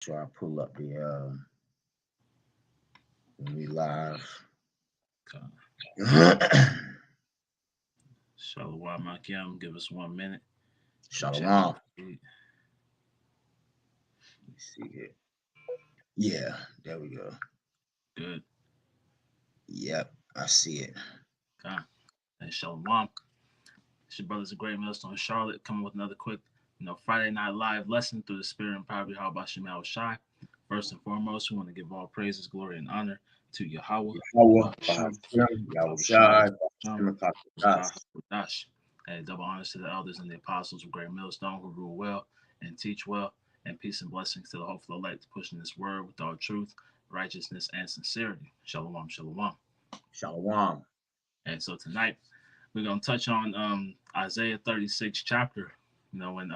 So I pull up the when we live. Okay. Shalom Akim, give us 1 minute to check Shalom. the feed. Let me see here. Yeah, there we go. Good. Yep, I see it. Okay. And Shalom. It's your brothers of Great Millstone Charlotte coming with another quick, Friday night live lesson through the spirit and power of Yahweh Shemal Shai. First and foremost, we want to give all praises, glory, and honor to Yahweh, Yahweh, Bahasham, Bahashem, Yahushai, Yahushai, Bahasham, Shemakatas. Ruach HaKodesh. And double honors to the elders and the apostles of Great Millstone who rule well and teach well. And peace and blessings to the hopeful elect pushing this word with all truth, righteousness, and sincerity. Shalom, shalom. Shalom. And so tonight we're gonna touch on Isaiah 36 chapter. When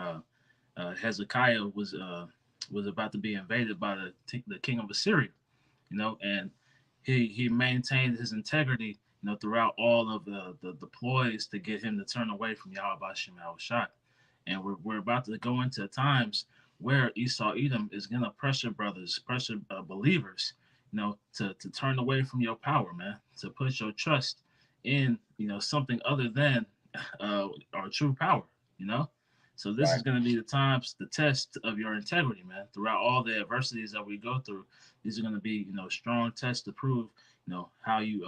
Hezekiah was about to be invaded by the king of Assyria. And he maintained his integrity. Throughout all of the ploys to get him to turn away from Yahweh Shem Shai. And we're about to go into times where Esau Edom is gonna pressure brothers, pressure believers, to turn away from your power, man, to put your trust in something other than our true power, you know. So this Right. is going to be the test of your integrity, man. Throughout all the adversities that we go through, these are going to be strong tests to prove how you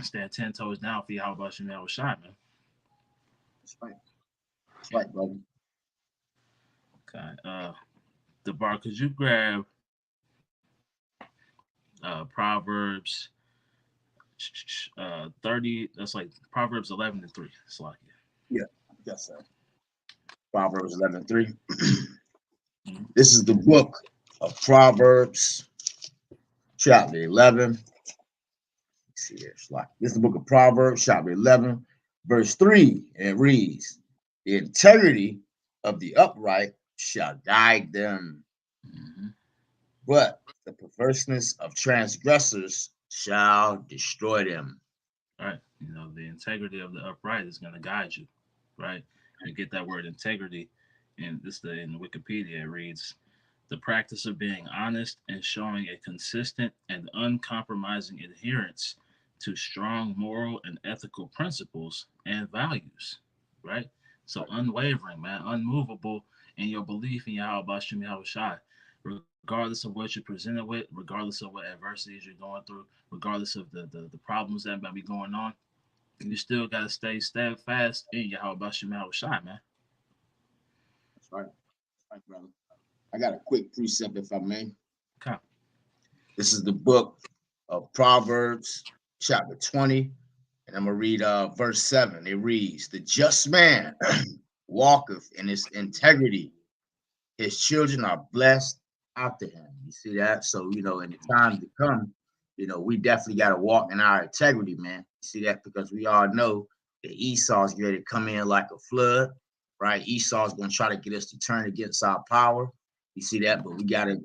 stand 10 toes down for Yahweh Shem Shai, man. That's right. That's right, brother. Okay, the bar, could you grab Proverbs 30? That's like Proverbs 11:3. It's like Yeah, yes, sir. Proverbs 11:3. mm-hmm. This is the book of Proverbs, chapter 11. Let's see here. It's like this is the book of Proverbs, chapter 11, verse 3. And it reads, the integrity of the upright shall guide them, Mm-hmm. but the perverseness of transgressors shall destroy them. Right. The integrity of the upright is going to guide you, right? You get that word integrity, and in Wikipedia it reads the practice of being honest and showing a consistent and uncompromising adherence to strong moral and ethical principles and values, right? So unwavering, man, unmovable in your belief in Yahweh Bashim Yahweh Shai, regardless of what you're presented with, regardless of what adversities you're going through, regardless of the problems that might be going on, you still got to stay steadfast in Yahweh Bashim Yahweh Shai, man. That's right. That's right, brother. I got a quick precept, if I may. Okay. This is the book of Proverbs, chapter 20, and I'm going to read verse 7. It reads, the just man walketh in his integrity. His children are blessed after him. You see that? So, in the time to come, we definitely got to walk in our integrity, man. You see that? Because we all know that Esau's ready to come in like a flood, right? Esau's going to try to get us to turn against our power. You see that? But we got to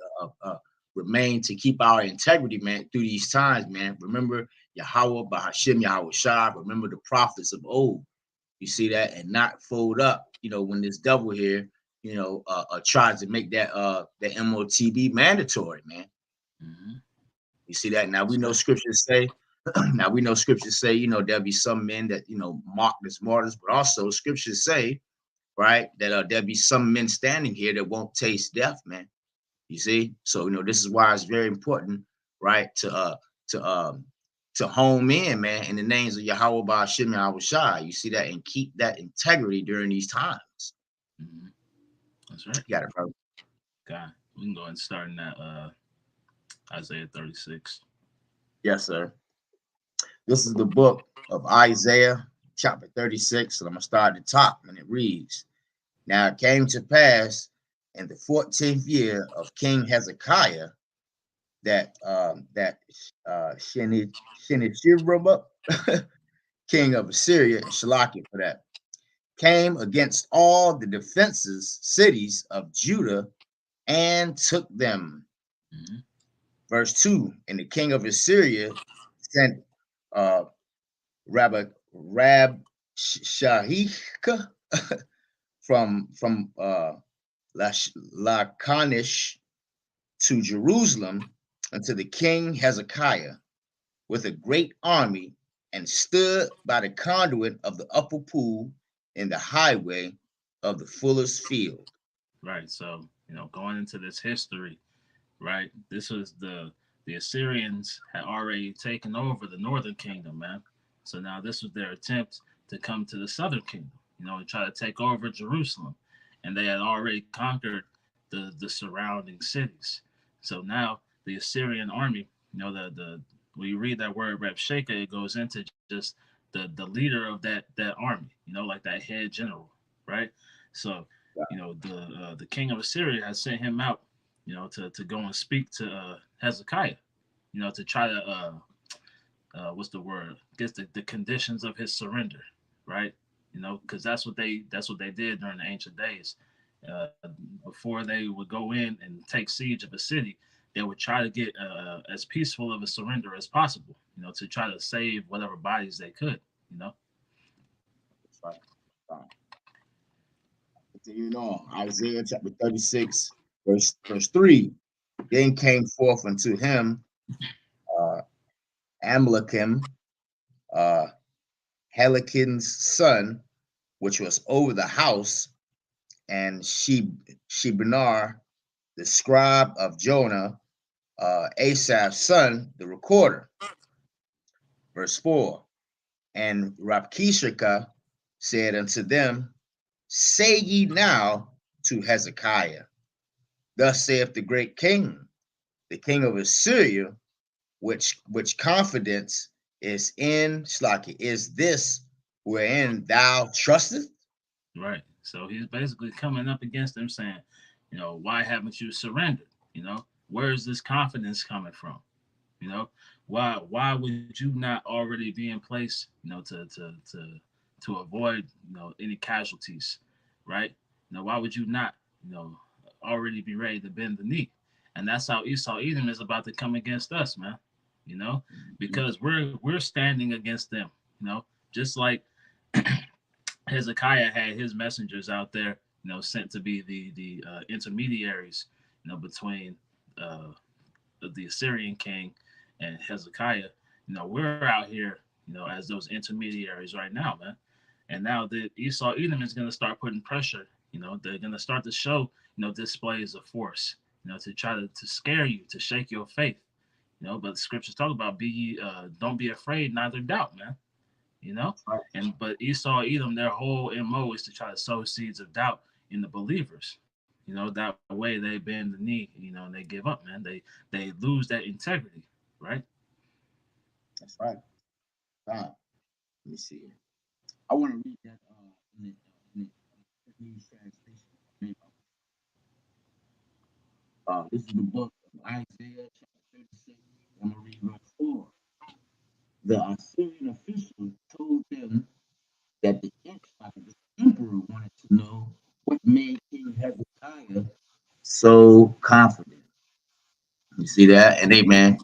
remain to keep our integrity, man, through these times, man. Remember Yahweh, Bahashim, Yahweh Shah. Remember the prophets of old. You see that? And not fold up, when this devil here tries to make the MOTB mandatory, man. Mm-hmm. You see that? Now we That's know right. scriptures say, there'll be some men that mock as martyrs, but also scriptures say, right, that there'll be some men standing here that won't taste death, man. You see? So this is why it's very important, right, to home in, man, in the names of Yahweh Ba'ashim Yahweh Shai. You see that? And keep that integrity during these times. Mm-hmm. That's right. You got it, bro. God, we can go ahead and start in that Isaiah 36. Yes, sir. This is the book of Isaiah, chapter 36, and I'm going to start at the top, and it reads, now it came to pass in the 14th year of King Hezekiah that Sennacherib, king of Assyria, and Shalakia for that, came against all the defenses cities of Judah and took them. Mm-hmm. Verse 2, and the king of Assyria sent uh, Rab Shahika from Lachanish to Jerusalem unto the king Hezekiah with a great army, and stood by the conduit of the upper pool in the highway of the fuller's field. Right. So, going into this history, right? This was the Assyrians had already taken over the northern kingdom, man. So now this was their attempt to come to the southern kingdom, and try to take over Jerusalem. And they had already conquered the surrounding cities. So now the Assyrian army, the when you read that word Rabshakeh, it goes into just the leader of that army, like that head general, right? So, the king of Assyria has sent him out, to go and speak to Hezekiah, to try to what's the word? Guess the conditions of his surrender, right? Because that's what they did during the ancient days. Uh, Before they would go in and take siege of a city, they would try to get as peaceful of a surrender as possible, to try to save whatever bodies they could, you know. That's right. Continuing on, Isaiah chapter 36, verse 3. Then came forth unto him uh, Amalekim, uh, Helikin's son, which was over the house, and Shebenar, the scribe of Jonah, Asaph's son, the recorder. Verse 4. And Rabkishakah said unto them, say ye now to Hezekiah, thus saith the great king, the king of Assyria, which confidence is in Slaki, is this wherein thou trustest? Right. So he's basically coming up against them saying, why haven't you surrendered? Where is this confidence coming from? You know, why would you not already be in place, to avoid, any casualties, right? Why would you not, already be ready to bend the knee? And that's how Esau Edom is about to come against us, man. Because we're standing against them, just like Hezekiah had his messengers out there, sent to be the intermediaries, between uh, the Assyrian king and Hezekiah. We're out here, as those intermediaries right now, man. And now the Esau Edom is going to start putting pressure. They're going to start to show, displays of force, to try to scare you, to shake your faith. But the scriptures talk about don't be afraid, neither doubt, man. But Esau, Edom, their whole MO is to try to sow seeds of doubt in the believers. That way they bend the knee, and they give up, man. They lose that integrity, right? That's right. Let me see. I want to read that in the News translation. This is the book of Isaiah, chapter 36. I'm going to read verse 4. The Assyrian official told them that the emperor wanted to know what made King Hezekiah so confident. You see that? And amen,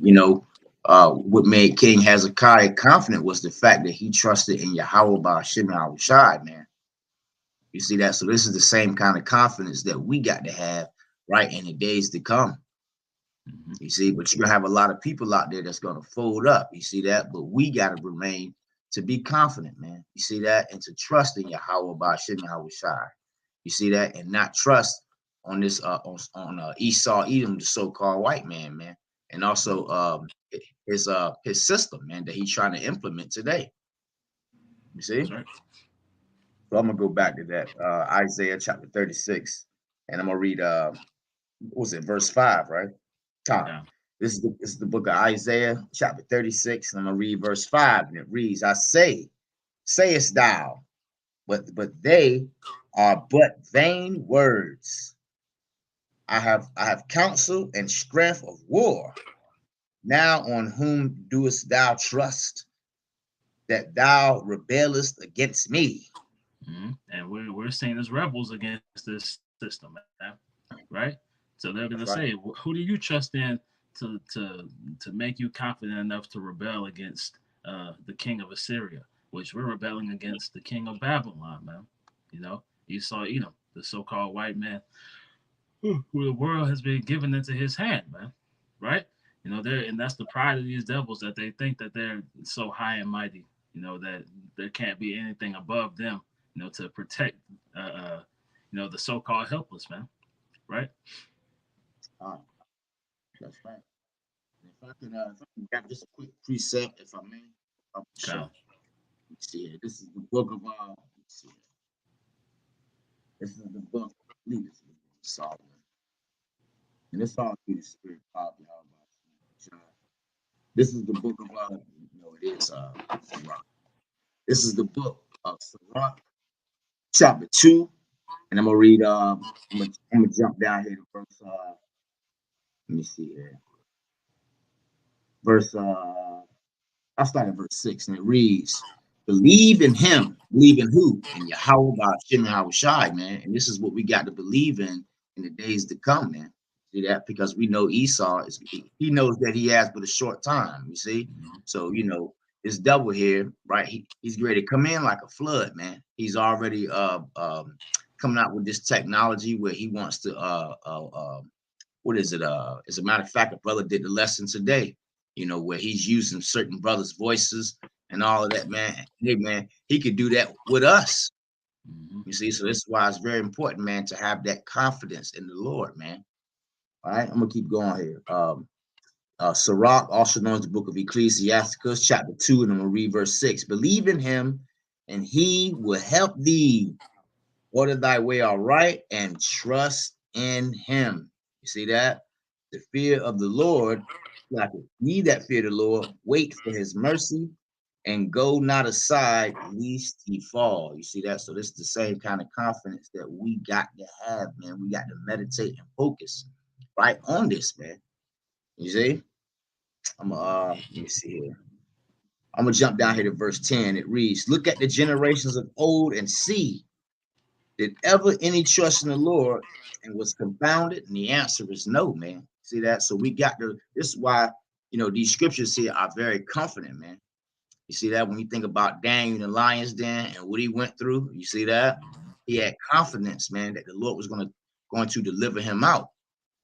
what made King Hezekiah confident was the fact that he trusted in Yahweh by Shimon Shai, man. You see that? So this is the same kind of confidence that we got to have right in the days to come. You see, but you're gonna have a lot of people out there that's gonna fold up. You see that? But we gotta remain to be confident, man. You see that? And to trust in Yahweh by Shimon Shai. You see that? And not trust on this on Esau Edom, the so-called white man, and also his system, man, that he's trying to implement today. You see? Right. So I'm gonna go back to that Isaiah chapter 36, and I'm gonna read what was it, verse 5, right? Tom. Yeah. This is the book of Isaiah, chapter 36, and I'm gonna read verse 5, and it reads, I sayest thou, but they are but vain words. I have counsel and strength of war. Now on whom doest thou trust, that thou rebellest against me? And we're seen as rebels against this system, man. Right? So they're gonna That's say, right. who do you trust in to make you confident enough to rebel against the king of Assyria, which we're rebelling against the king of Babylon, man. Esau Edom, the so-called white man. who the world has been given into his hand, man. Right? And that's the pride of these devils, that they think that they're so high and mighty, that there can't be anything above them, to protect, the so-called helpless, man. Right? That's right. If I can grab just a quick precept, if I may, I'll show. Okay. Let's see here. This is the book of let's see. This is the book. I believe this is the book of Solomon. And it's all through the spirit probably how about John. This is the book of it is Sirach. This is the book of Sirach, chapter 2. And I'm gonna read I'm gonna jump down here to verse let me see here. Verse I'll start at verse 6, and it reads, believe in him. Believe in who? In Yahweh by Shem Yahushai, man. And this is what we got to believe in the days to come, man. See that? Because we know Esau he knows that he has but a short time, you see. So this devil here, right? He's ready to come in like a flood, man. He's already coming out with this technology where he wants to what is it? As a matter of fact, a brother did the lesson today, where he's using certain brothers' voices and all of that, man. Hey, man, he could do that with us. You see, so this is why it's very important, man, to have that confidence in the Lord, man. All right, I'm gonna keep going here. Sirach, also known as the book of Ecclesiasticus, chapter 2, and I'm gonna read verse 6. Believe in him, and he will help thee. Order thy way aright, and trust in him. You see that? The fear of the Lord, like ye that fear the Lord, wait for his mercy, and go not aside lest he fall. You see that? So this is the same kind of confidence that we got to have, man. We got to meditate and focus right on this, man. You see? Let me see here. I'm gonna jump down here to verse 10. It reads, look at the generations of old and see, did ever any trust in the Lord and was confounded? And the answer is no, man. See that? So we got to, this is why, these scriptures here are very confident, man. You see that when you think about Daniel in the lion's den and what he went through, you see that? He had confidence, man, that the Lord was going to deliver him out.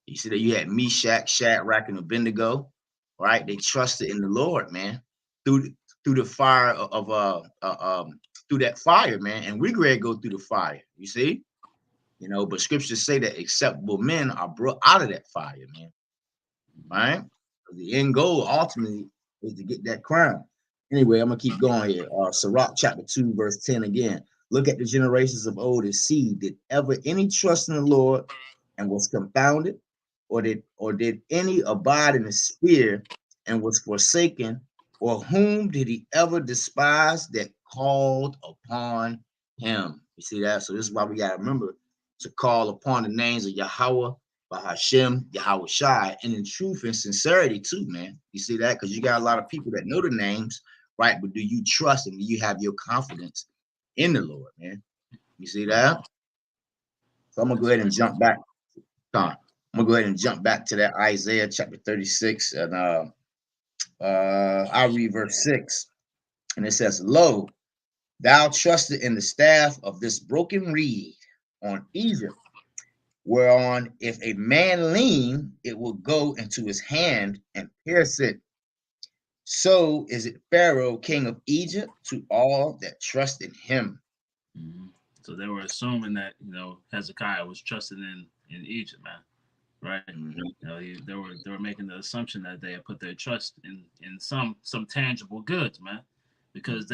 You see that you had Meshach, Shadrach, and Abednego, right? They trusted in the Lord, man, through the fire of through that fire, man. And we're ready to go through the fire, you see? But scriptures say that acceptable men are brought out of that fire, man. Right? The end goal ultimately is to get that crown. Anyway, I'm gonna keep going here. Sirach chapter 2, verse 10 again. Look at the generations of old and see, did ever any trust in the Lord and was confounded, or did any abide in the spear and was forsaken, or whom did he ever despise that called upon him? You see that? So this is why we gotta remember to call upon the names of Yahweh, by Hashem, Yahweh Shai, and in truth and sincerity too, man. You see that? Because you got a lot of people that know the names, right? But do you trust and do you have your confidence in the Lord, man? You see that? So I'm gonna go ahead and jump back. I'm gonna go ahead and jump back to that Isaiah chapter 36, and I'll read verse 6, and it says, "Lo, thou trusted in the staff of this broken reed on Egypt, whereon if a man lean, it will go into his hand and pierce it. So is it Pharaoh, king of Egypt, to all that trust in him." So they were assuming that Hezekiah was trusted in Egypt, man, right? They were making the assumption that they had put their trust in some tangible goods, man, because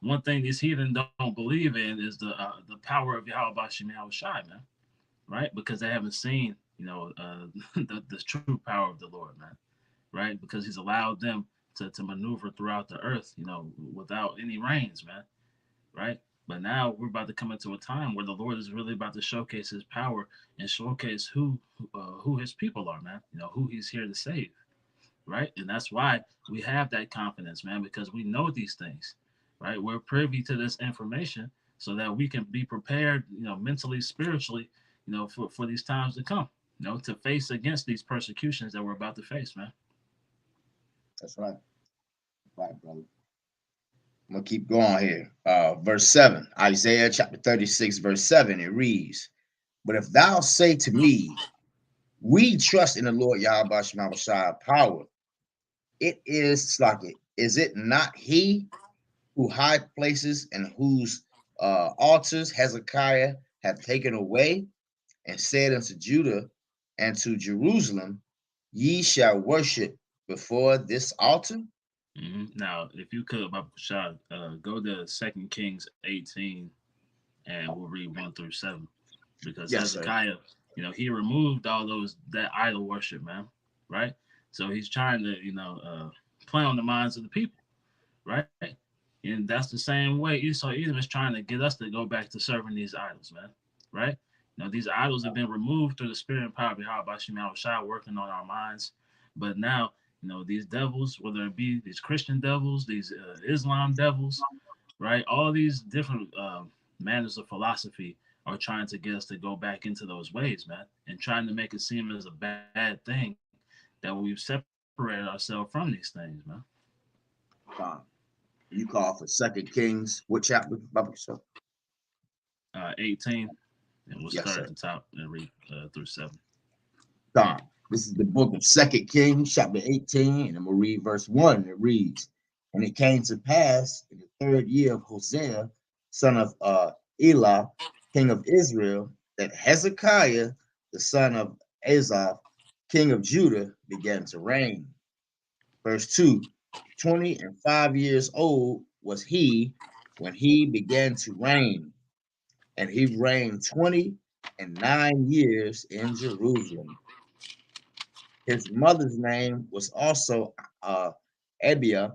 one thing these heathen don't believe in is the power of Yahweh Bashim Yahushai, man. Right? Because they haven't seen, the true power of the Lord, man. Right? Because he's allowed them to maneuver throughout the earth, without any reins, man. Right? But now we're about to come into a time where the Lord is really about to showcase his power and showcase who his people are, man. Who he's here to save. Right? And that's why we have that confidence, man, because we know these things. Right? We're privy to this information so that we can be prepared, mentally, spiritually, for these times to come, to face against these persecutions that we're about to face, man. That's right. Right, brother. I'm gonna keep going here. Verse 7, Isaiah chapter 36, verse 7, it reads, "But if thou say to me, We trust in the Lord Yahweh Shema Shai power. It is like it. Is it not he who high places and whose altars Hezekiah hath taken away, and said unto Judah and to Jerusalem, Ye shall worship before this altar? Now, if you could, Baba Kushad, go to 2 Kings 18, and we'll read 1 through 7. Because Yes, sir. Hezekiah, he removed all that idol worship, man. Right? So he's trying to, play on the minds of the people, right? And that's the same way Esau Edom is trying to get us to go back to serving these idols, man. Right? These idols have been removed through the spirit and power of Yahweh Shema Shai working on our minds. But now, these devils, whether it be these Christian devils, these Islam devils, right? All these different manners of philosophy are trying to get us to go back into those ways, man, and trying to make it seem as a bad thing that we've separated ourselves from these things, man. You call for Second Kings, what chapter? 18, and we'll Yes, start at sir. the top and read through 7. God. This is the book of Second Kings, chapter 18, and I'm gonna read verse 1. It reads, And it came to pass in the third year of Hosea, son of Elah, king of Israel, that Hezekiah, the son of Azaph, king of Judah, began to reign. Verse 2, 25 years old was he when he began to reign, and he reigned 29 years in Jerusalem. His mother's name was also Abiah,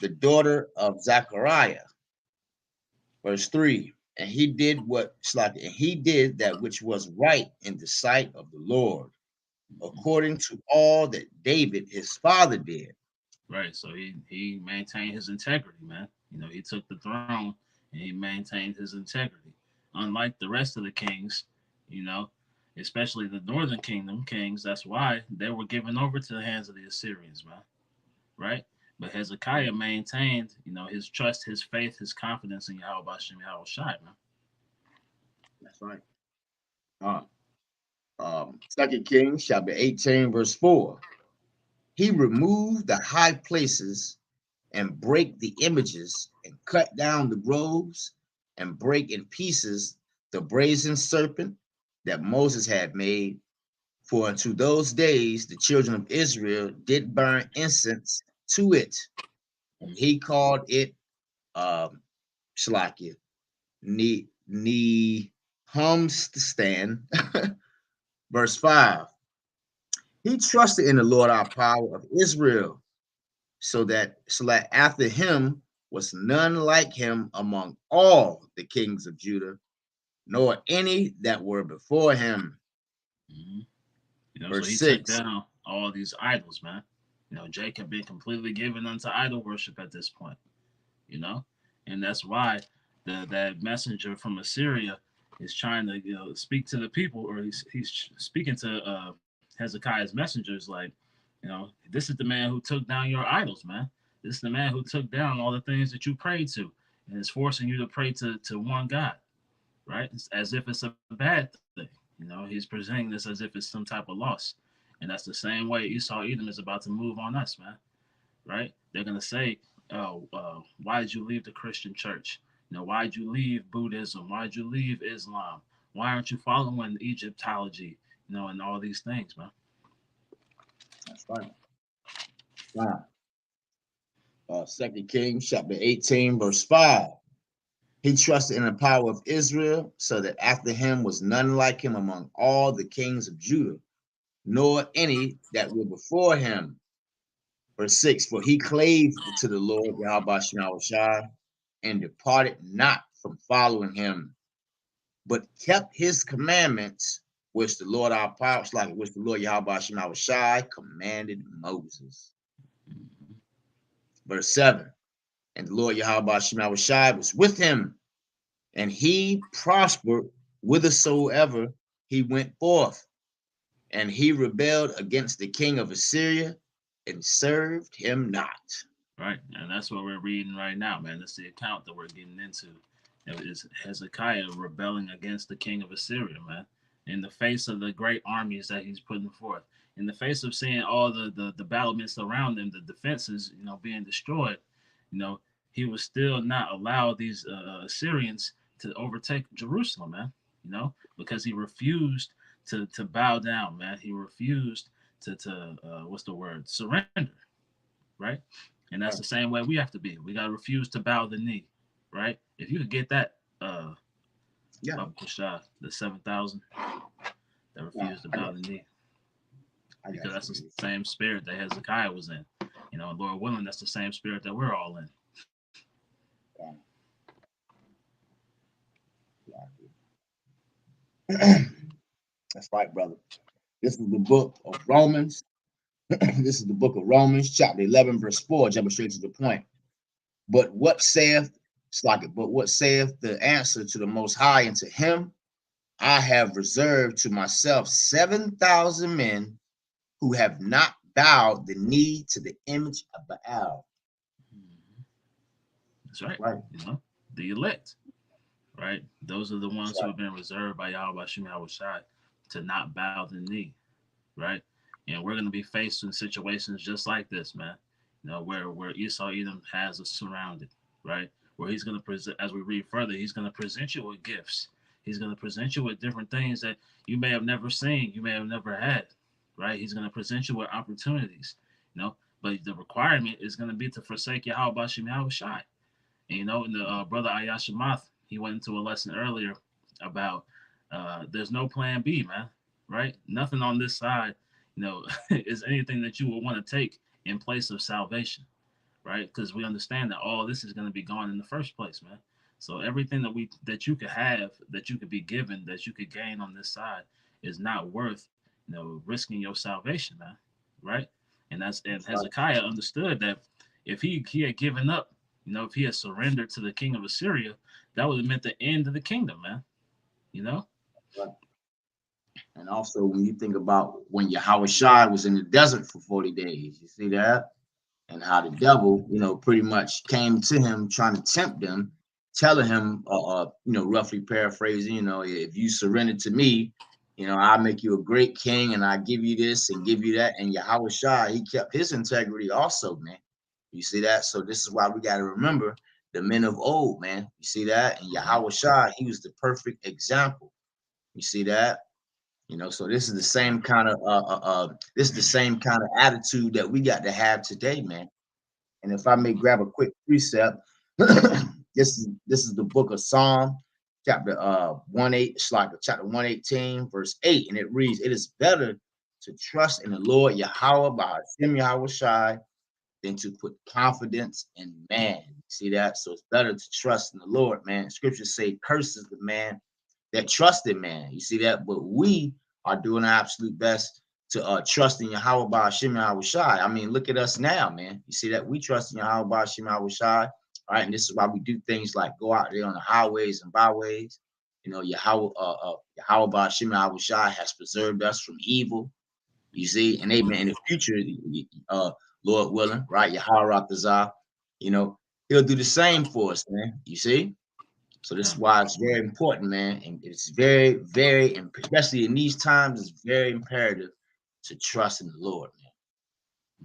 the daughter of Zechariah. Verse 3. And he did that which was right in the sight of the Lord, according to all that David his father did. Right. So he maintained his integrity, man. He took the throne and he maintained his integrity. Unlike the rest of the kings, you know, especially the northern kingdom kings, that's why they were given over to the hands of the Assyrians, man. Right? But Hezekiah maintained, his trust, his faith, his confidence in Yahweh Bashem Yahweh Shai, man. That's right. 2 Kings chapter 18, verse 4. He removed the high places and break the images and cut down the groves and break in pieces the brazen serpent that Moses had made. For unto those days the children of Israel did burn incense to it, and he called it Shlakia, Humstan. Verse 5. He trusted in the Lord our power of Israel, so that after him was none like him among all the kings of Judah, nor any that were before him. So Verse he took 6. down all these idols, man. Jacob been completely given unto idol worship at this point, you know, and that's why that messenger from Assyria is trying to speak to the people, or he's speaking to Hezekiah's messengers, like, this is the man who took down your idols, man. This is the man who took down all the things that you prayed to, and is forcing you to pray to one God, right? It's as if it's a bad thing. He's presenting this as if it's some type of loss. And that's the same way Esau Edom is about to move on us, man. Right? They're gonna say, "Oh, why did you leave the Christian church? Why did you leave Buddhism? Why did you leave Islam? Why aren't you following Egyptology? And all these things, man." That's right. Wow. 2 Kings chapter 18, verse 5. He trusted in the power of Israel, so that after him was none like him among all the kings of Judah, nor any that were before him. Verse 6. For he clave to the Lord Yahweh Shai, and departed not from following him, but kept his commandments, which the Lord our power, which the Lord Yahweh Shai commanded Moses. Verse 7. And the Lord Yahweh Shai was with him, and he prospered whithersoever he went forth. And he rebelled against the king of Assyria and served him not. Right, and that's what we're reading right now, man. That's the account that we're getting into. It is Hezekiah rebelling against the king of Assyria, man. in the face of the great armies that he's putting forth, in the face of seeing all the battlements around him, the defenses, being destroyed, he would still not allow these Assyrians to overtake Jerusalem, man. Because he refused to bow down, man. He refused to what's the word? Surrender, right? And that's the same way we have to be. We gotta refuse to bow the knee, right? If you could get that, the 7,000 that refused to bow the knee, because that's the same spirit that Hezekiah was in. Lord willing, that's the same spirit that we're all in. That's right, brother. This is the book of Romans. This is the book of Romans, chapter 11, verse 4, jumping straight to the point. But what saith the answer to the Most High, and to him I have reserved to myself 7,000 men who have not bowed the knee to the image of Baal. That's right. The elect, right? Those are the ones who have been reserved by Yahweh Shem Yahushai to not bow the knee, right? And we're going to be faced in situations just like this, man. Where Esau Edom has us surrounded, right? Where he's going to present, as we read further, he's going to present you with gifts. He's going to present you with different things that you may have never seen, you may have never had, right? He's going to present you with opportunities, but the requirement is going to be to forsake Yahweh Bashem Yahushai. And, the brother Ayashamath, he went into a lesson earlier about there's no plan B, man, right? Nothing on this side, is anything that you would want to take in place of salvation, right? Because we understand that all this is going to be gone in the first place, man. So everything that you could have, that you could be given, that you could gain on this side is not worth, risking your salvation, man, right? And Hezekiah understood that if he had given up, if he had surrendered to the king of Assyria, that would have meant the end of the kingdom, man. Right. And also, when you think about when Yahushua was in the desert for 40 days, you see that? And how the devil, pretty much came to him trying to tempt him, telling him, roughly paraphrasing, if you surrender to me, I'll make you a great king and I give you this and give you that. And Yahushua, he kept his integrity also, man. You see that? So this is why we got to remember the men of old, man. You see that? And Yahushua, he was the perfect example. You see that? So this is the same kind of attitude that we got to have today, man. And if I may grab a quick precept, this is the book of Psalm, chapter 118, verse 8, and it reads, "It is better to trust in the Lord Yahweh by Hashem Yahushai than to put confidence in man." See that? So it's better to trust in the Lord, man. Scriptures say, "Curses the man that trust in man." You see that? But we are doing our absolute best to trust in Yahweh by Hashem Yahushai. I mean, look at us now, man. You see that? We trust in Yahweh by Hashem Yahushai. All right, and this is why we do things like go out there on the highways and byways. Yahweh by Hashem Yahushai has preserved us from evil. You see, and amen. In the future, Lord willing, right? Yahweh Ratazah, he'll do the same for us, man. You see? So this is why it's very important, man. And it's very, very, especially in these times, it's very imperative to trust in the Lord, man.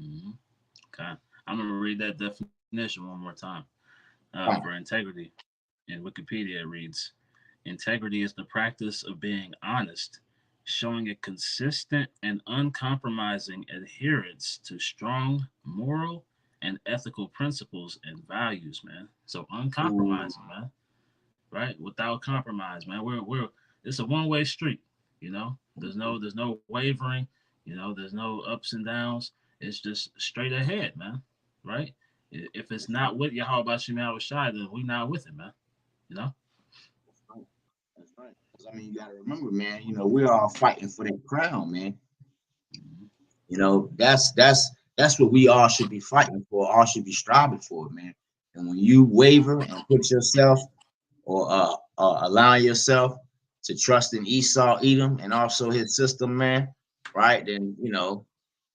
Mm-hmm. Okay. I'm going to read that definition one more time for integrity. In Wikipedia, it reads, integrity is the practice of being honest, showing a consistent and uncompromising adherence to strong moral and ethical principles and values, man. So uncompromising, man. Right? Without compromise, man. It's a one-way street, There's no wavering, there's no ups and downs. It's just straight ahead, man. Right? If it's not with Yahweh Bashem Yahushai, then we're not with it, man. That's right. Because I mean, you gotta remember, man, we're all fighting for that crown, man. That's what we all should be fighting for, all should be striving for, man. And when you waver and put yourself or allowing yourself to trust in Esau, Edom, and also his system, man, right? Then,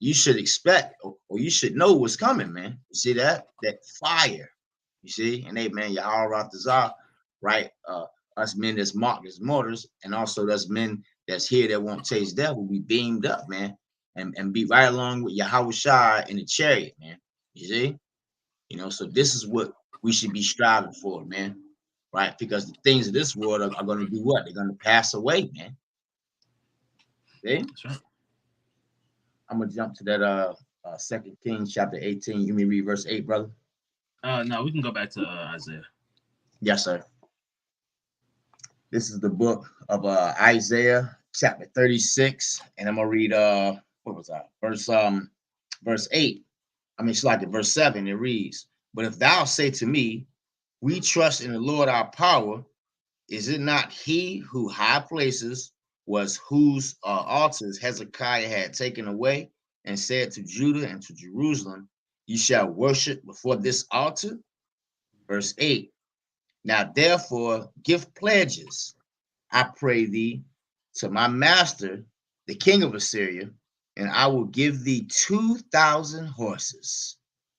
you should expect or you should know what's coming, man. You see that fire, you see? And amen, Yahweh Ratazah, right? Us men that's marked as martyrs, and also us men that's here that won't taste death will be beamed up, man, and be right along with Yahweh Shai in the chariot, man. You see? So this is what we should be striving for, man. Right? Because the things of this world are going to do what? They're going to pass away, man. See? That's right. I'm gonna jump to that 2 Kings chapter 18. You may read verse 8, brother. No, we can go back to Isaiah. Yes, sir. This is the book of Isaiah chapter 36, and I'm gonna read what was that? Verse 8. I mean, it's like it, verse 7. It reads, "But if thou say to me, we trust in the Lord our power, is it not he who high places was whose altars Hezekiah had taken away, and said to Judah and to Jerusalem, ye shall worship before this altar?" Verse 8. "Now therefore give pledges, I pray thee, to my master, the king of Assyria, and I will give thee 2,000 horses,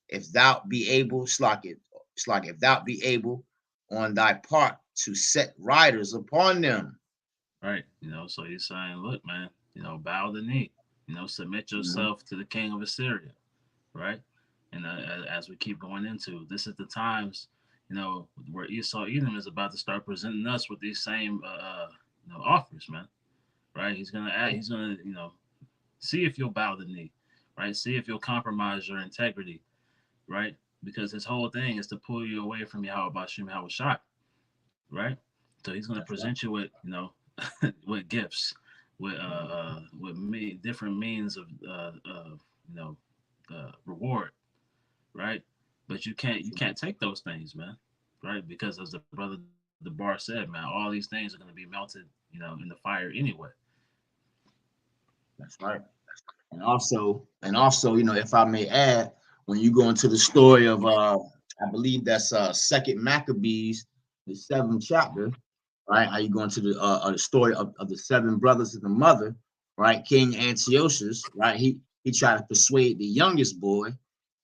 if thou be able, if thou be able on thy part to set riders upon them." Right. So he's saying, look, man, bow the knee, submit yourself to the king of Assyria. Right. And as we keep going into, this is the times, where Esau Edom is about to start presenting us with these same offers, man. Right. He's gonna see if you'll bow the knee, right? See if you'll compromise your integrity, right? Because his whole thing is to pull you away from Yahweh Bashim Yahweh Shai, right? So he's going to present you with, with gifts, with different means of reward, right? But you can't take those things, man, right? Because as the brother the bar said, man, all these things are going to be melted, in the fire anyway. That's right. And also, if I may add, when you go into the story of I believe that's Second Maccabees, the 7th chapter, right? How you go into the story of the 7 brothers and the mother, right? King Antiochus, right? He tried to persuade the youngest boy,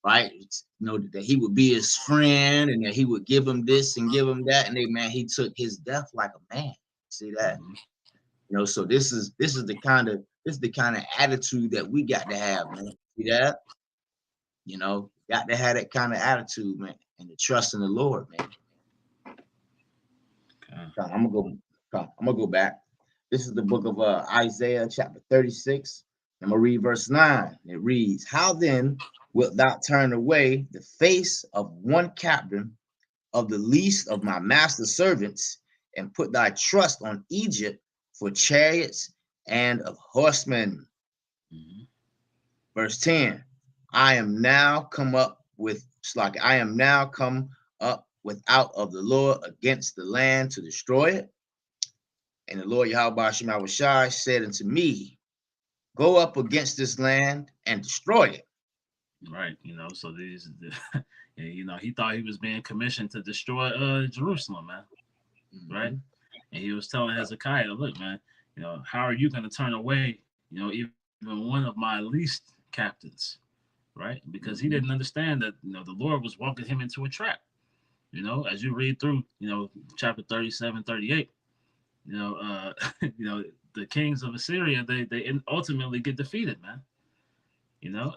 right? That he would be his friend and that he would give him this and give him that, and he took his death like a man. See that? Mm-hmm. So this is the kind of attitude that we got to have, man. See that? Got to have that kind of attitude, man, and to trust in the Lord, man. Okay. I'm gonna go back. This is the book of Isaiah, chapter 36. I'm gonna read verse 9. It reads, "How then wilt thou turn away the face of one captain of the least of my master's servants, and put thy trust on Egypt for chariots and of horsemen?" Mm-hmm. Verse 10. I am now come up without of the Lord against the land to destroy it. And the Lord Yahweh Bashim Yahweh Shai said unto me, go up against this land and destroy it. Right. So these, he thought he was being commissioned to destroy Jerusalem, man. Mm-hmm. Right. And he was telling Hezekiah, look, man, how are you going to turn away, even one of my least captains? Right. Because he didn't understand that, the Lord was walking him into a trap. As you read through, chapter 37, 38, the kings of Assyria, they ultimately get defeated, man.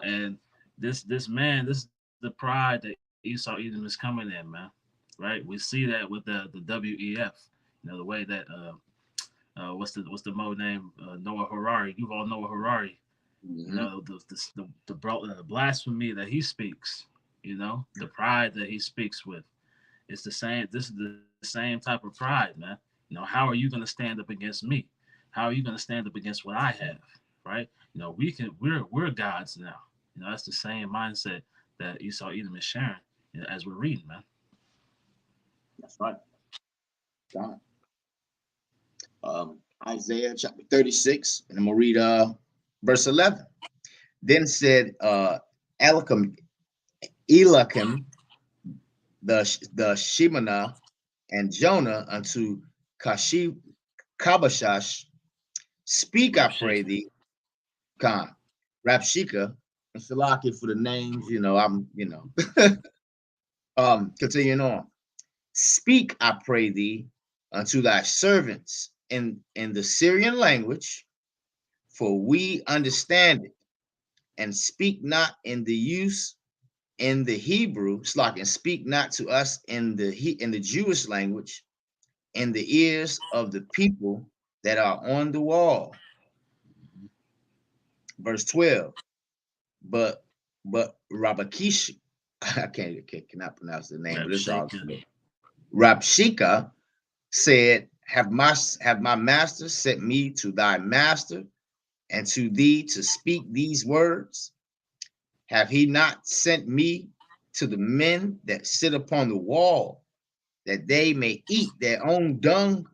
And this man, this is the pride that Esau Edom is coming in, man. Right? We see that with the WEF, the way that what's the mode name? Noah Harari. You all Noah Harari. Mm-hmm. The blasphemy that he speaks, the pride that he speaks with. It's the same. This is the same type of pride, man. How are you going to stand up against me? How are you going to stand up against what I have? Right? We're gods now. That's the same mindset that Esau Edom is sharing as we're reading, man. That's right. Isaiah chapter 36, and I'm gonna read verse 11. Then said Eliakim, the Shemana, and Jonah unto Kabashash, speak, I pray thee, Rabshakeh, and Salaki for the names, continuing on. Speak, I pray thee, unto thy servants, in the Syrian language, for we understand it, and speak not in the use in the Hebrew, and speak not to us in the Jewish language, in the ears of the people that are on the wall. Verse 12. But Rabakish, I cannot pronounce the name, but it's all good. Rabshakeh said, have my master sent me to thy master and to thee to speak these words? Have he not sent me to the men that sit upon the wall, that they may eat their own dung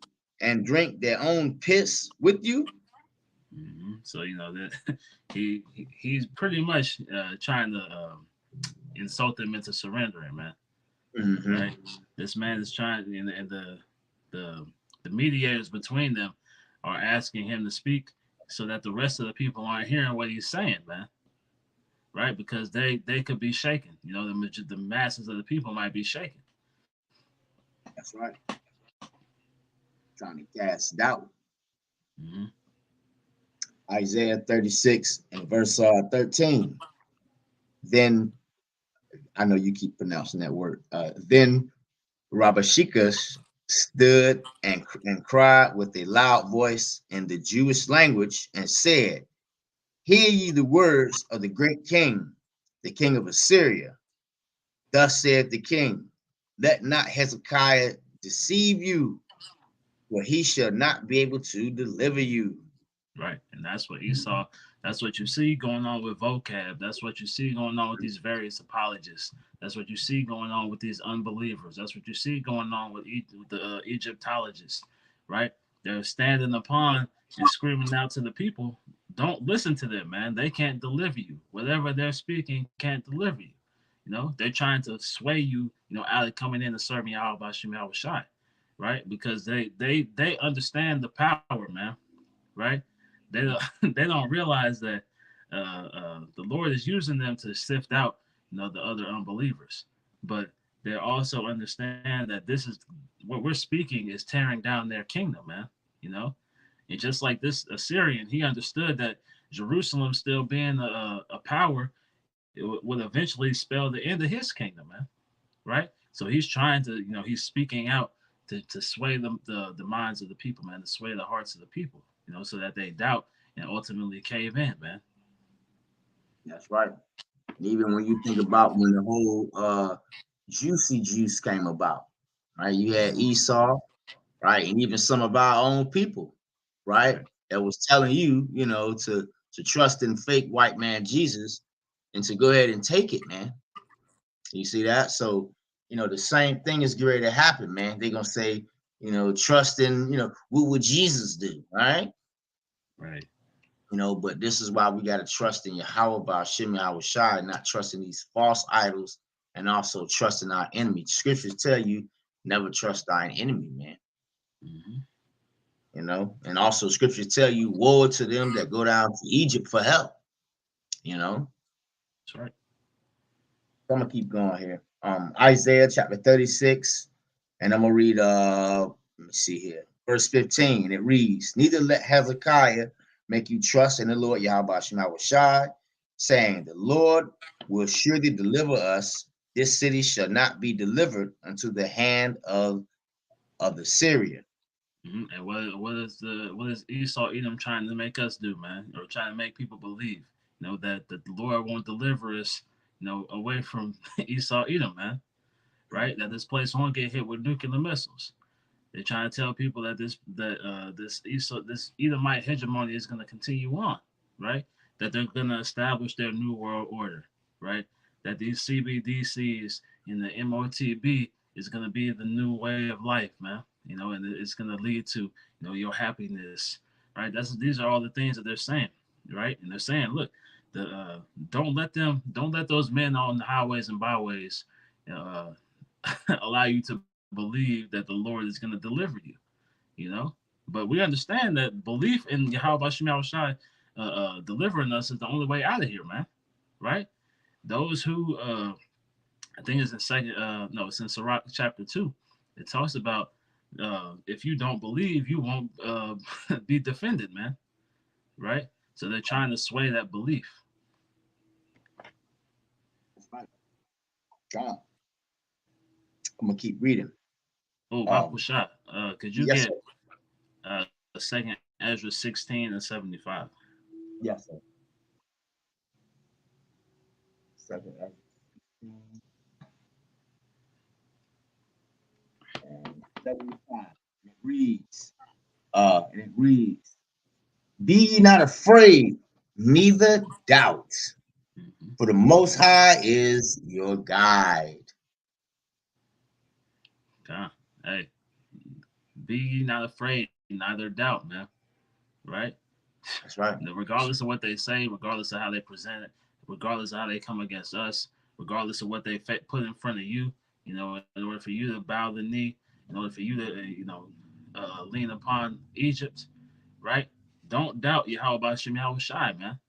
and drink their own piss with you? So that he's pretty much trying to insult them into surrendering, man. Right? This man is trying, and the mediators between them are asking him to speak so that the rest of the people aren't hearing what he's saying, man. Right? Because they could be shaken. The masses of the people might be shaken. That's right. Trying to cast doubt. Isaiah 36 and verse 13. Then, I know you keep pronouncing that word. Then Rabashakeh stood and cried with a loud voice in the Jewish language and said, hear ye the words of the great king, the king of Assyria. Thus said the king, let not Hezekiah deceive you, for he shall not be able to deliver you. Right. And that's what Esau, that's what you see going on with vocab. That's what you see going on with these various apologists. That's what you see going on with these unbelievers. That's what you see going on with the Egyptologists, right? They're standing upon and screaming out to the people, don't listen to them, man. They can't deliver you. Whatever they're speaking can't deliver you. They're trying to sway you, out of coming in and serving Yahweh Bashim Yahweh Shai, right? Because they understand the power, man, right? They don't realize that the Lord is using them to sift out, the other unbelievers. But they also understand that this is what we're speaking is tearing down their kingdom, man. And just like this Assyrian, he understood that Jerusalem still being a power, it would eventually spell the end of his kingdom, man. Right? So he's trying to, he's speaking out to sway the minds of the people, man, to sway the hearts of the people, so that they doubt and ultimately cave in, man. That's right. And even when you think about when the whole juicy juice came about, right? You had Esau, right? And even some of our own people, right? That was telling you, to trust in fake white man Jesus and to go ahead and take it, man. You see that? So, the same thing is getting ready to happen, man. They're gonna say, trust in, what would Jesus do, right? Right. But this is why we got to trust in Yahweh Bashim Yahweh Shai, not trusting these false idols, and also trusting our enemy. Scriptures tell you never trust thine enemy, man. And also scriptures tell you woe to them that go down to Egypt for help. That's right. I'm gonna keep going here. Isaiah chapter 36, and I'm gonna read let me see here, verse 15. It reads, neither let Hezekiah make you trust in the Lord Yahweh Shema Shai, saying, the Lord will surely deliver us. This city shall not be delivered unto the hand of the Syrian. And what is Esau Edom trying to make us do, man? Or trying to make people believe, that the Lord won't deliver us, away from Esau Edom, man. Right? That this place won't get hit with nuclear missiles. They're trying to tell people that this Edomite hegemony is going to continue on, right? That they're going to establish their new world order, right? That these CBDCs and the MOTB is going to be the new way of life, man. And it's going to lead to, your happiness, right? These are all the things that they're saying, right? And they're saying, look, don't let those men on the highways and byways allow you to believe that the Lord is going to deliver you, But we understand that belief in Yahweh Bashim Shai delivering us is the only way out of here, man. Right? Those who I think it's in it's in Sirach chapter 2. It talks about if you don't believe, you won't be defended, man. Right? So they're trying to sway that belief. That's right. God. I'm gonna keep reading. Oh, Um, Babu Shah, could you yes, get sir. a second Ezra 16 and 75? Yes, sir. 7 and 75. It reads, and it reads, Be ye not afraid, neither doubt, Mm-hmm. for the Most High is your guide. God, hey, be ye not afraid, neither doubt, man. Right? That's right. Regardless of what they say, regardless of how they present it, regardless of how they come against us, regardless of what they put in front of you, in order for you to bow the knee, in order for you to, lean upon Egypt, right? Don't doubt Yahweh Shem Yahweh Shai, man.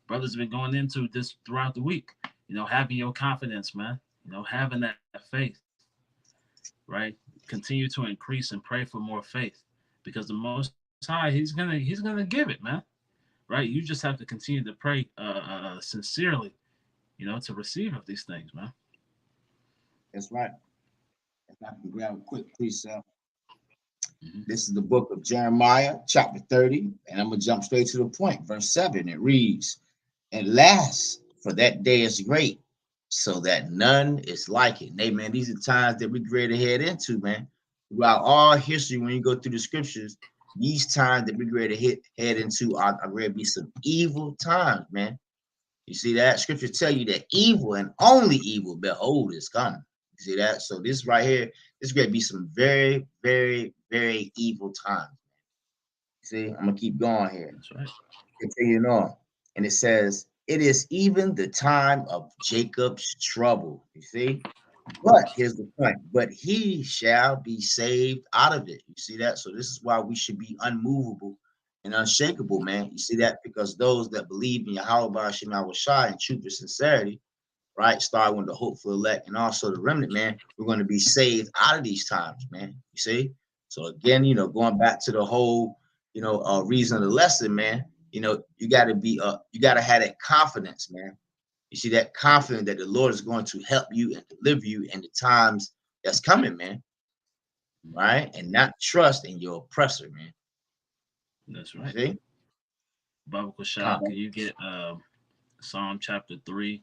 Brothers have been going into this throughout the week, having your confidence, man, having that faith, right? Continue to increase and pray for more faith because the Most High, he's gonna give it, man, right? You just have to continue to pray sincerely, to receive of these things, man. That's right. If I can grab a quick precept. Mm-hmm. This is the book of Jeremiah, chapter 30, and I'm going to jump straight to the point. Verse 7, it reads, And last, for that day is great, so that none is like it. Hey, man, these are times that we get ready to head into, man. Throughout all history, when you go through the scriptures, these times that we get ready to head into are going to be some evil times, man. You see that? Scripture tell you that evil and only evil, behold, is coming. You see that? So this right here, this is going to be some very, very, very evil times. See, I'm going to keep going here. That's right. Continuing on. And it says, It is even the time of Jacob's trouble. You see? But here's the point. But he shall be saved out of it. You see that? So this is why we should be unmovable and unshakable, man. You see that? Because those that believe in Yahweh Hashem Shai and truth and sincerity, right? Starting with the hopeful elect and also the remnant, man, we're going to be saved out of these times, man. You see? So again, going back to the whole, reason of the lesson, man, you got to have that confidence, man. You see that confidence that the Lord is going to help you and deliver you in the times that's coming, man. Right? And not trust in your oppressor, man. That's right. See? Baba Kushal, can you get Psalm chapter 3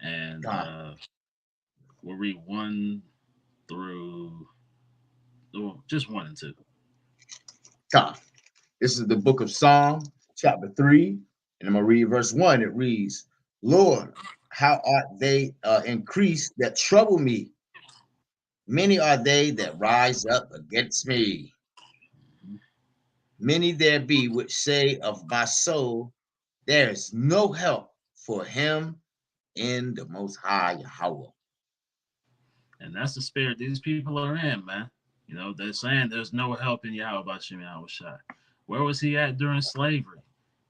and we'll read 1 through just 1 and 2. God. This is the book of Psalm, chapter 3, and I'm going to read verse 1. It reads, Lord, how art they increased that trouble me? Many are they that rise up against me. Many there be which say of my soul, there is no help for him in the Most High Yahweh. And that's the spirit these people are in, man. They're saying there's no help in Yahweh Shem Yahweh Shai. Where was he at during slavery?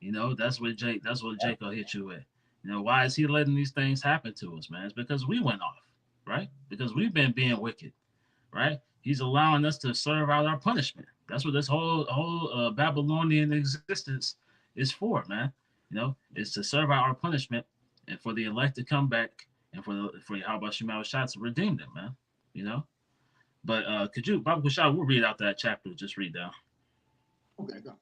That's what Jacob hit you with. Why is he letting these things happen to us, man? It's because we went off, right? Because we've been being wicked, right? He's allowing us to serve out our punishment. That's what this whole Babylonian existence is for, man. Is to serve out our punishment and for the elect to come back and for Yahweh Shema Shai to redeem them, man. But could you, Baba Kushal, we'll read out that chapter. Just read down. Okay, go.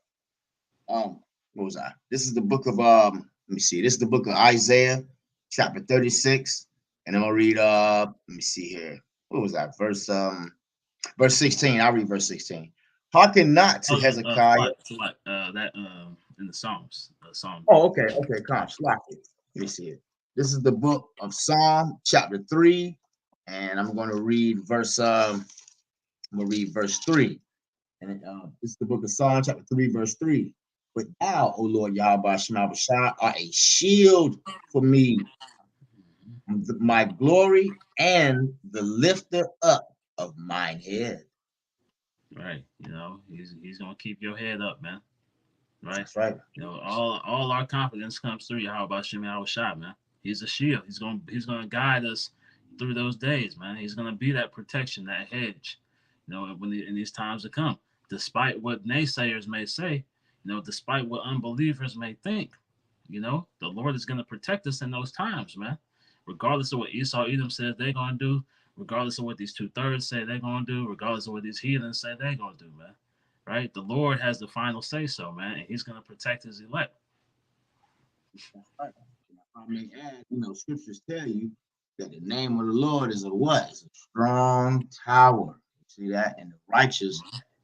What was I? This is the book of let me see. This is the book of Isaiah, chapter 36, and I'm gonna read let me see here. What was that? Verse 16. I'll read verse 16. Hearken not to Hezekiah. That in the Psalms. Psalm. Oh, okay, come, slack it. Let me see it. This is the book of Psalm, chapter 3, and I'm going to read verse 3. And this is the book of Psalm, chapter 3, verse 3. But thou, O Lord Yahweh Shema Shai, are a shield for me, my glory, and the lifter up of mine head. Right. He's gonna keep your head up, man. Right. That's right. All our confidence comes through Yahweh Shem Yahweh Shai, man. He's a shield. He's gonna guide us through those days, man. He's gonna be that protection, that hedge. in these times to come, despite what naysayers may say, despite what unbelievers may think, the Lord is going to protect us in those times, man. Regardless of what Esau, Edom says they're going to do, regardless of what these 2/3 say they're going to do, regardless of what these heathens say they're going to do, man. Right? The Lord has the final say so, man, and he's going to protect his elect. That's right. I may add, scriptures tell you that the name of the Lord is a what? It's a strong tower. You see that? And the righteous,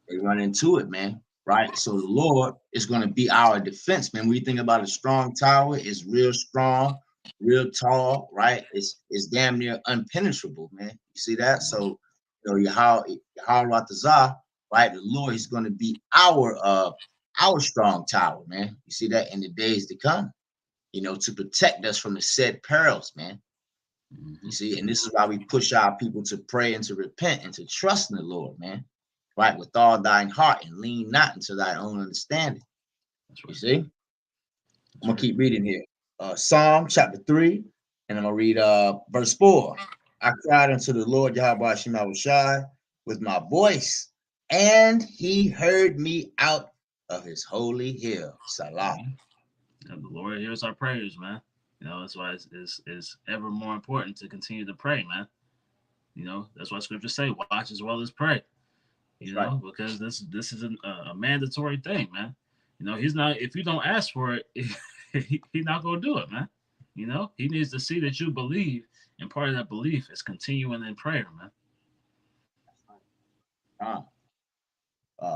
they run into it, man. Right? So the Lord is going to be our defense, man. When you think about a strong tower, it's real strong, real tall, right? It's damn near unpenetrable, man. You see that? So, Yahweh Ratazah, right? The Lord is going to be our strong tower, man. You see that in the days to come, to protect us from the said perils, man. You see, and this is why we push our people to pray and to repent and to trust in the Lord, man. Right, with all thine heart, and lean not into thy own understanding. That's right. You see? I'm gonna keep reading here. Psalm chapter 3, and I'm gonna read verse 4. I cried unto the Lord Yahweh Shai with my voice, and he heard me out of his holy hill. Salah. And the Lord hears our prayers, man. That's why it's ever more important to continue to pray, man. That's why scriptures say, watch as well as pray. Because this is a mandatory thing, man. He's not, if you don't ask for it, he's not gonna do it, man. He needs to see that you believe, and part of that belief is continuing in prayer, man.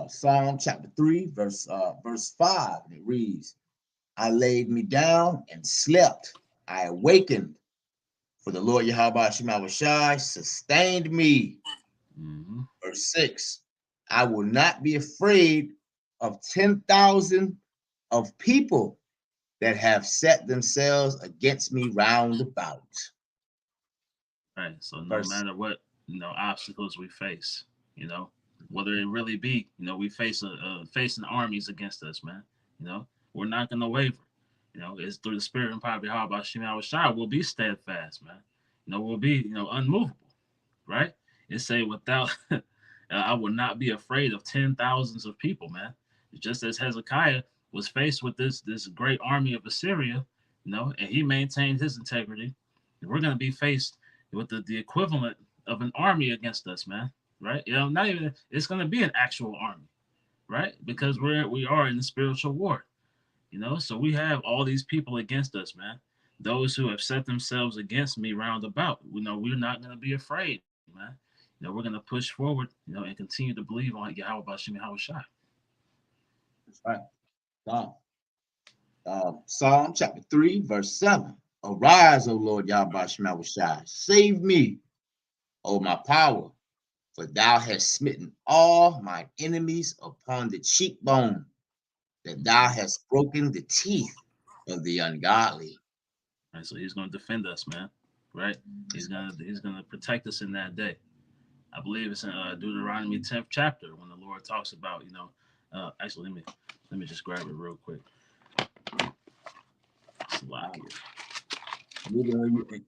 Psalm chapter 3, verse 5, and it reads, I laid me down and slept. I awakened, for the Lord Yahweh Shai sustained me. Verse 6, I will not be afraid of 10,000 of people that have set themselves against me round about. Right. So no matter what, obstacles we face, whether it really be, we facing armies against us, man. We're not gonna waver. It's through the spirit and power of Yahweh Shai, we'll be steadfast, man. We'll be, unmovable, right? It say without I will not be afraid of 10,000s of people, man. Just as Hezekiah was faced with this great army of Assyria, and he maintained his integrity. We're going to be faced with the equivalent of an army against us, man. Right? Not even, it's going to be an actual army, right? Because we are in the spiritual war, So we have all these people against us, man. Those who have set themselves against me round about. We're not going to be afraid, man. We're going to push forward, and continue to believe on Yahweh Bashim Yahweh Shai. That's right. Psalm chapter 3, verse 7. Arise, O Lord Yahweh Shai. Save me, O my power, for thou hast smitten all my enemies upon the cheekbone, that thou hast broken the teeth of the ungodly. Right, so he's going to defend us, man. Right? He's gonna protect us in that day. I believe it's in Deuteronomy 10th chapter when the Lord talks about, actually let me just grab it real quick.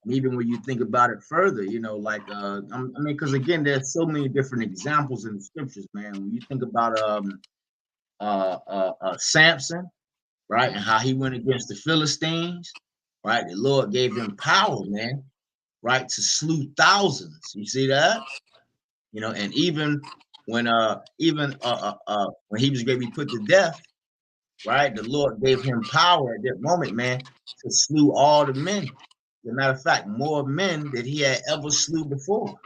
Even when you think about it further, because again, there's so many different examples in the scriptures, man. When you think about Samson, right, and how he went against the Philistines, right? The Lord gave him power, man, right, to slew thousands. You see that? And even when he was going to be put to death, right? The Lord gave him power at that moment, man, to slew all the men. As a matter of fact, more men than he had ever slew before.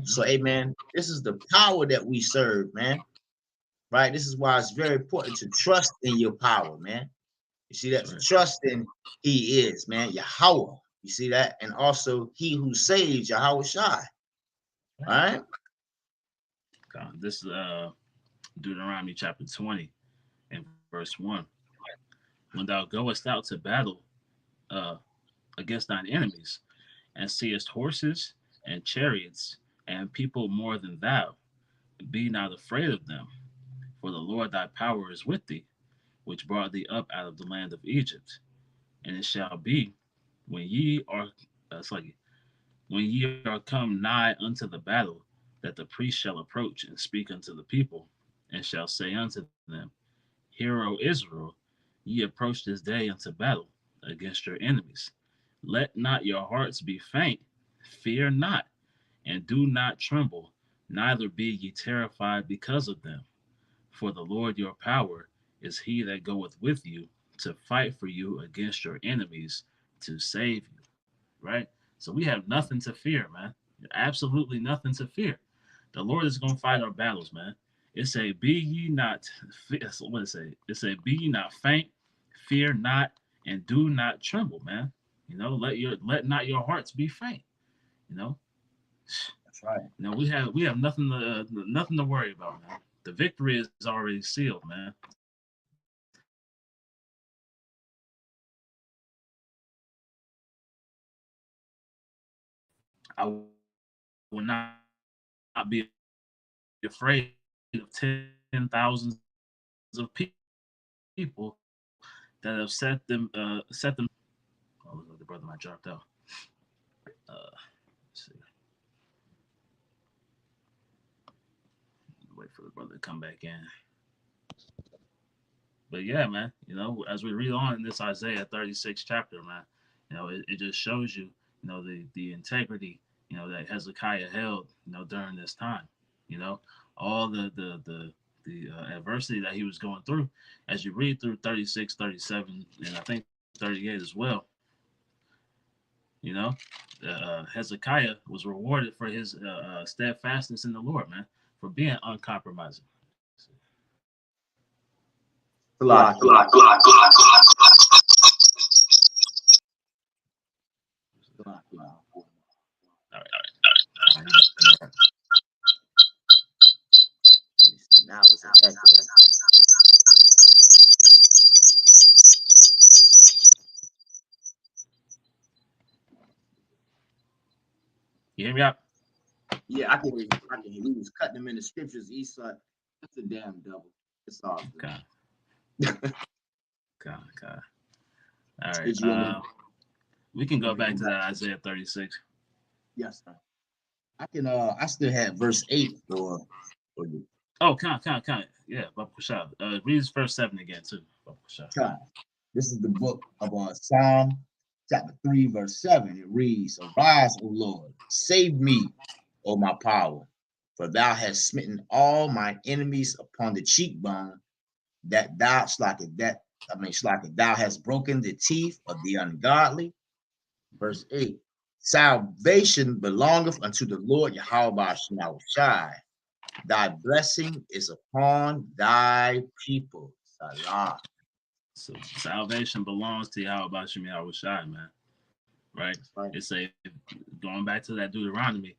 So amen. This is the power that we serve, man. Right? This is why it's very important to trust in your power, man. You see that? To trust in he is, man, Yahweh. You see that? And also he who saves, Yahweh Shai. All right? This is Deuteronomy chapter 20 and verse 1. When thou goest out to battle against thine enemies, and seest horses and chariots and people more than thou, be not afraid of them, for the Lord thy power is with thee, which brought thee up out of the land of Egypt. And it shall be when ye are come nigh unto the battle, that the priest shall approach and speak unto the people, and shall say unto them, Hear, O Israel, ye approach this day unto battle against your enemies. Let not your hearts be faint, fear not, and do not tremble, neither be ye terrified because of them. For the Lord your power is he that goeth with you to fight for you against your enemies to save you. Right? So we have nothing to fear, man. Absolutely nothing to fear. The Lord is going to fight our battles, man. It say, be ye not, what it say? It say, be ye not faint, fear not, and do not tremble, man. You know, let not your hearts be faint. You know, That's right. you know, we have nothing to worry about, man. The victory is already sealed, man. I will not be afraid of 10,000s of people that have set them. Oh, the brother might dropped out. Let's see. Wait for the brother to come back in. But yeah, man, you know, as we read on in this Isaiah 36 chapter, man, you know, it just shows you, you know, the integrity, you know, that Hezekiah held, you know, during this time, you know, all the adversity that he was going through. As you read through 36, 37, and I think 38 as well, you know, Hezekiah was rewarded for his steadfastness in the Lord, man, for being uncompromising. Glock. All right. Now it's an echo. You hear me out? Yeah, I can hear you. I can hear you. He was cutting them in the scriptures. Esau, that's a damn double. It's all good. God. All right. Did you We can go back to that Isaiah 36. Yes, sir. I can. I still have verse 8 for you. Oh, kind. Yeah, Baba Kushab. Read verse 7 again too. Baba Kushab. This is the book of Psalm, chapter 3, verse 7. It reads, Arise, O Lord, save me, O my power, for thou hast smitten all my enemies upon the cheekbone, that thou thou hast broken the teeth of the ungodly. Verse 8. Salvation belongeth unto the Lord Yahweh Shai. Thy blessing is upon thy people. Salah. So salvation belongs to Yahweh Shem Yahweh Shai, man. Right? It's going back to that Deuteronomy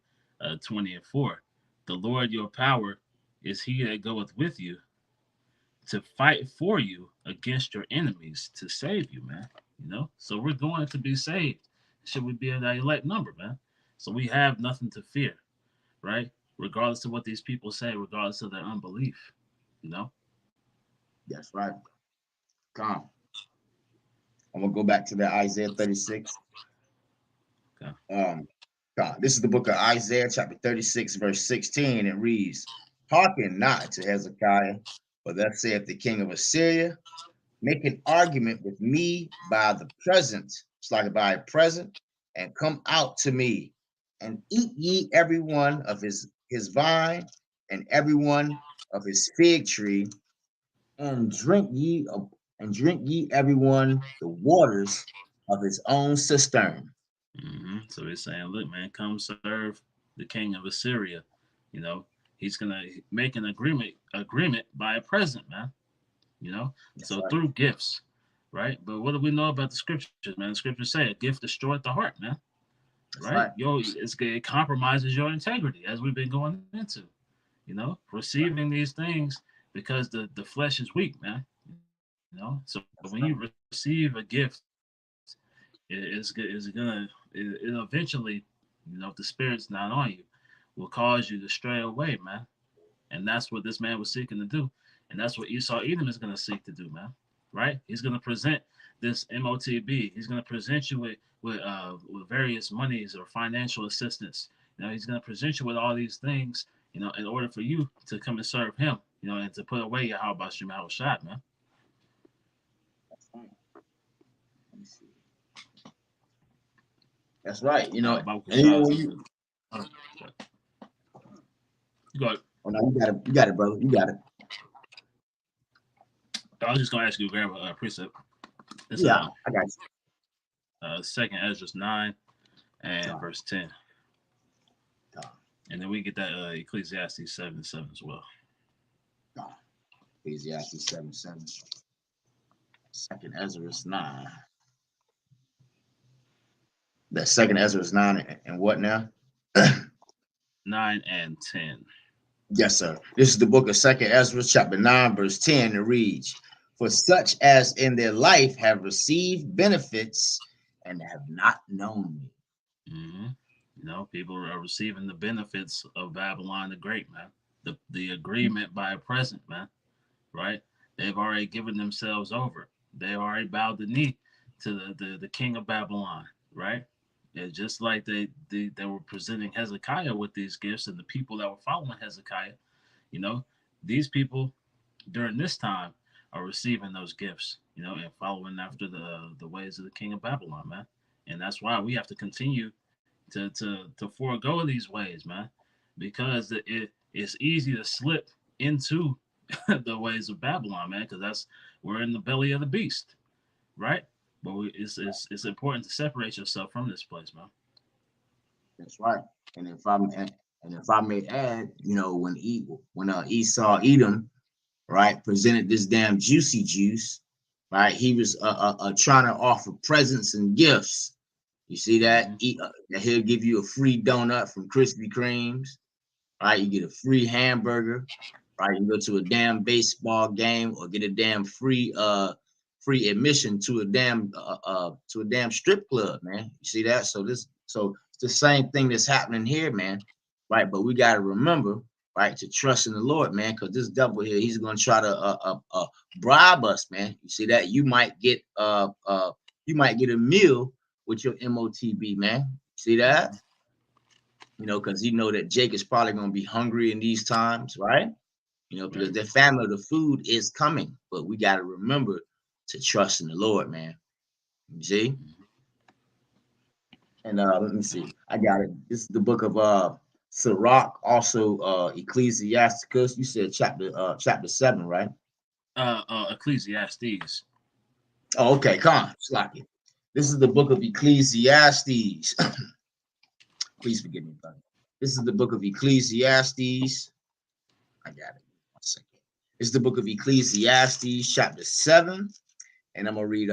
20 and 4. The Lord your power is he that goeth with you to fight for you against your enemies to save you, man. You know, so we're going to be saved. Should we be in that elect number, man? So we have nothing to fear, right? Regardless of what these people say, regardless of their unbelief, you know. That's right. Come. I'm gonna go back to the Isaiah 36. Okay. This is the book of Isaiah, chapter 36, verse 16. It reads, Hearken not to Hezekiah, for thus saith the king of Assyria, make an argument with me by the present, it's like by a present, and come out to me, and eat ye every one of his vine, and every one of his fig tree, and drink ye every one the waters of his own cistern. So he's saying, look, man, come serve the king of Assyria. You know, he's gonna make an agreement by a present, man. You know, That's so right. through gifts, right? But what do we know about the scriptures, man? The scriptures say a gift destroyeth the heart, man. Right? It compromises your integrity, as we've been going into. You know, receiving these things because the flesh is weak, man. You know, so when you receive a gift, it eventually, you know, if the spirit's not on you, will cause you to stray away, man. And that's what this man was seeking to do, and that's what Esau Edom is going to seek to do, man. Right? He's going to present this MOTB. He's going to present you with various monies or financial assistance, You know, he's going to present you with all these things, you know, in order for you to come and serve him, you know, and to put away your how about you, how shot, man. That's right. Let me see. That's right. You know, Bible and even Shah when is you, uh, go ahead. oh no, you got it, brother. You got it. I was just going to ask you to grab a precept. It's Yeah, I got Second Ezra 9 you. and verse 10. God, And then we get that Ecclesiastes 7:7 as well. God. Ecclesiastes 7:7. Second Ezra is 9. That second Ezra is 9 and what now? 9 and 10. Yes, sir. This is the book of Second Ezra, chapter 9, verse 10. It reads, "For such as in their life have received benefits and have not known me." Mm-hmm. You know, people are receiving the benefits of Babylon the Great, man. The agreement by a present, man. Right? They've already given themselves over. They already bowed the knee to the king of Babylon, right? It's just like they were presenting Hezekiah with these gifts, and the people that were following Hezekiah, you know, these people during this time are receiving those gifts, you know, and following after the ways of the king of Babylon, man. And that's why we have to continue to forego these ways, man, because it's easy to slip into the ways of Babylon, man, because that's we're in the belly of the beast, right? But it's important to separate yourself from this place, man. That's right. And if I may add, you know, when Esau Edom, right, presented this damn juicy juice, right, he was trying to offer presents and gifts. You see that? Mm-hmm. That he'll give you a free donut from Krispy Kremes, right? You get a free hamburger, right? You go to a damn baseball game or get a damn free admission to a damn strip club, man. You see that? So it's the same thing that's happening here, man. Right? But we gotta remember, right, to trust in the Lord, man, because this devil here, he's gonna try to bribe us, man. You see that? You might get a meal with your MOTB, man. See that? Mm-hmm. You know, because you know that Jake is probably going to be hungry in these times, right? You know, because Right. the famine of the food is coming, but we got to remember to trust in the Lord, man. You see? Mm-hmm. And let me see. I got it. This is the book of Sirach, also Ecclesiasticus. You said chapter 7, right? Ecclesiastes. Oh, okay. Come on, slack it. This is the book of Ecclesiastes. Please forgive me, brother. This is the book of Ecclesiastes. I got it. 1 second. It's the book of Ecclesiastes, chapter 7, and I'm gonna read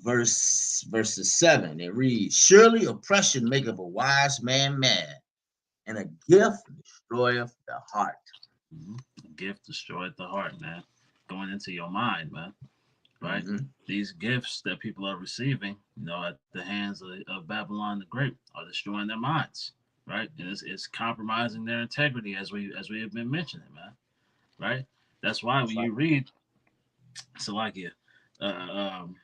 verses 7. It reads, "Surely oppression maketh a wise man mad, and a gift destroyeth the heart." Mm-hmm. A gift destroyed the heart, man. Going into your mind, man. Right? Mm-hmm. These gifts that people are receiving, you know, at the hands of Babylon the Great, are destroying their minds, right? And it's compromising their integrity, as we have been mentioning, man. Right? That's why That's when right. you read Salakia,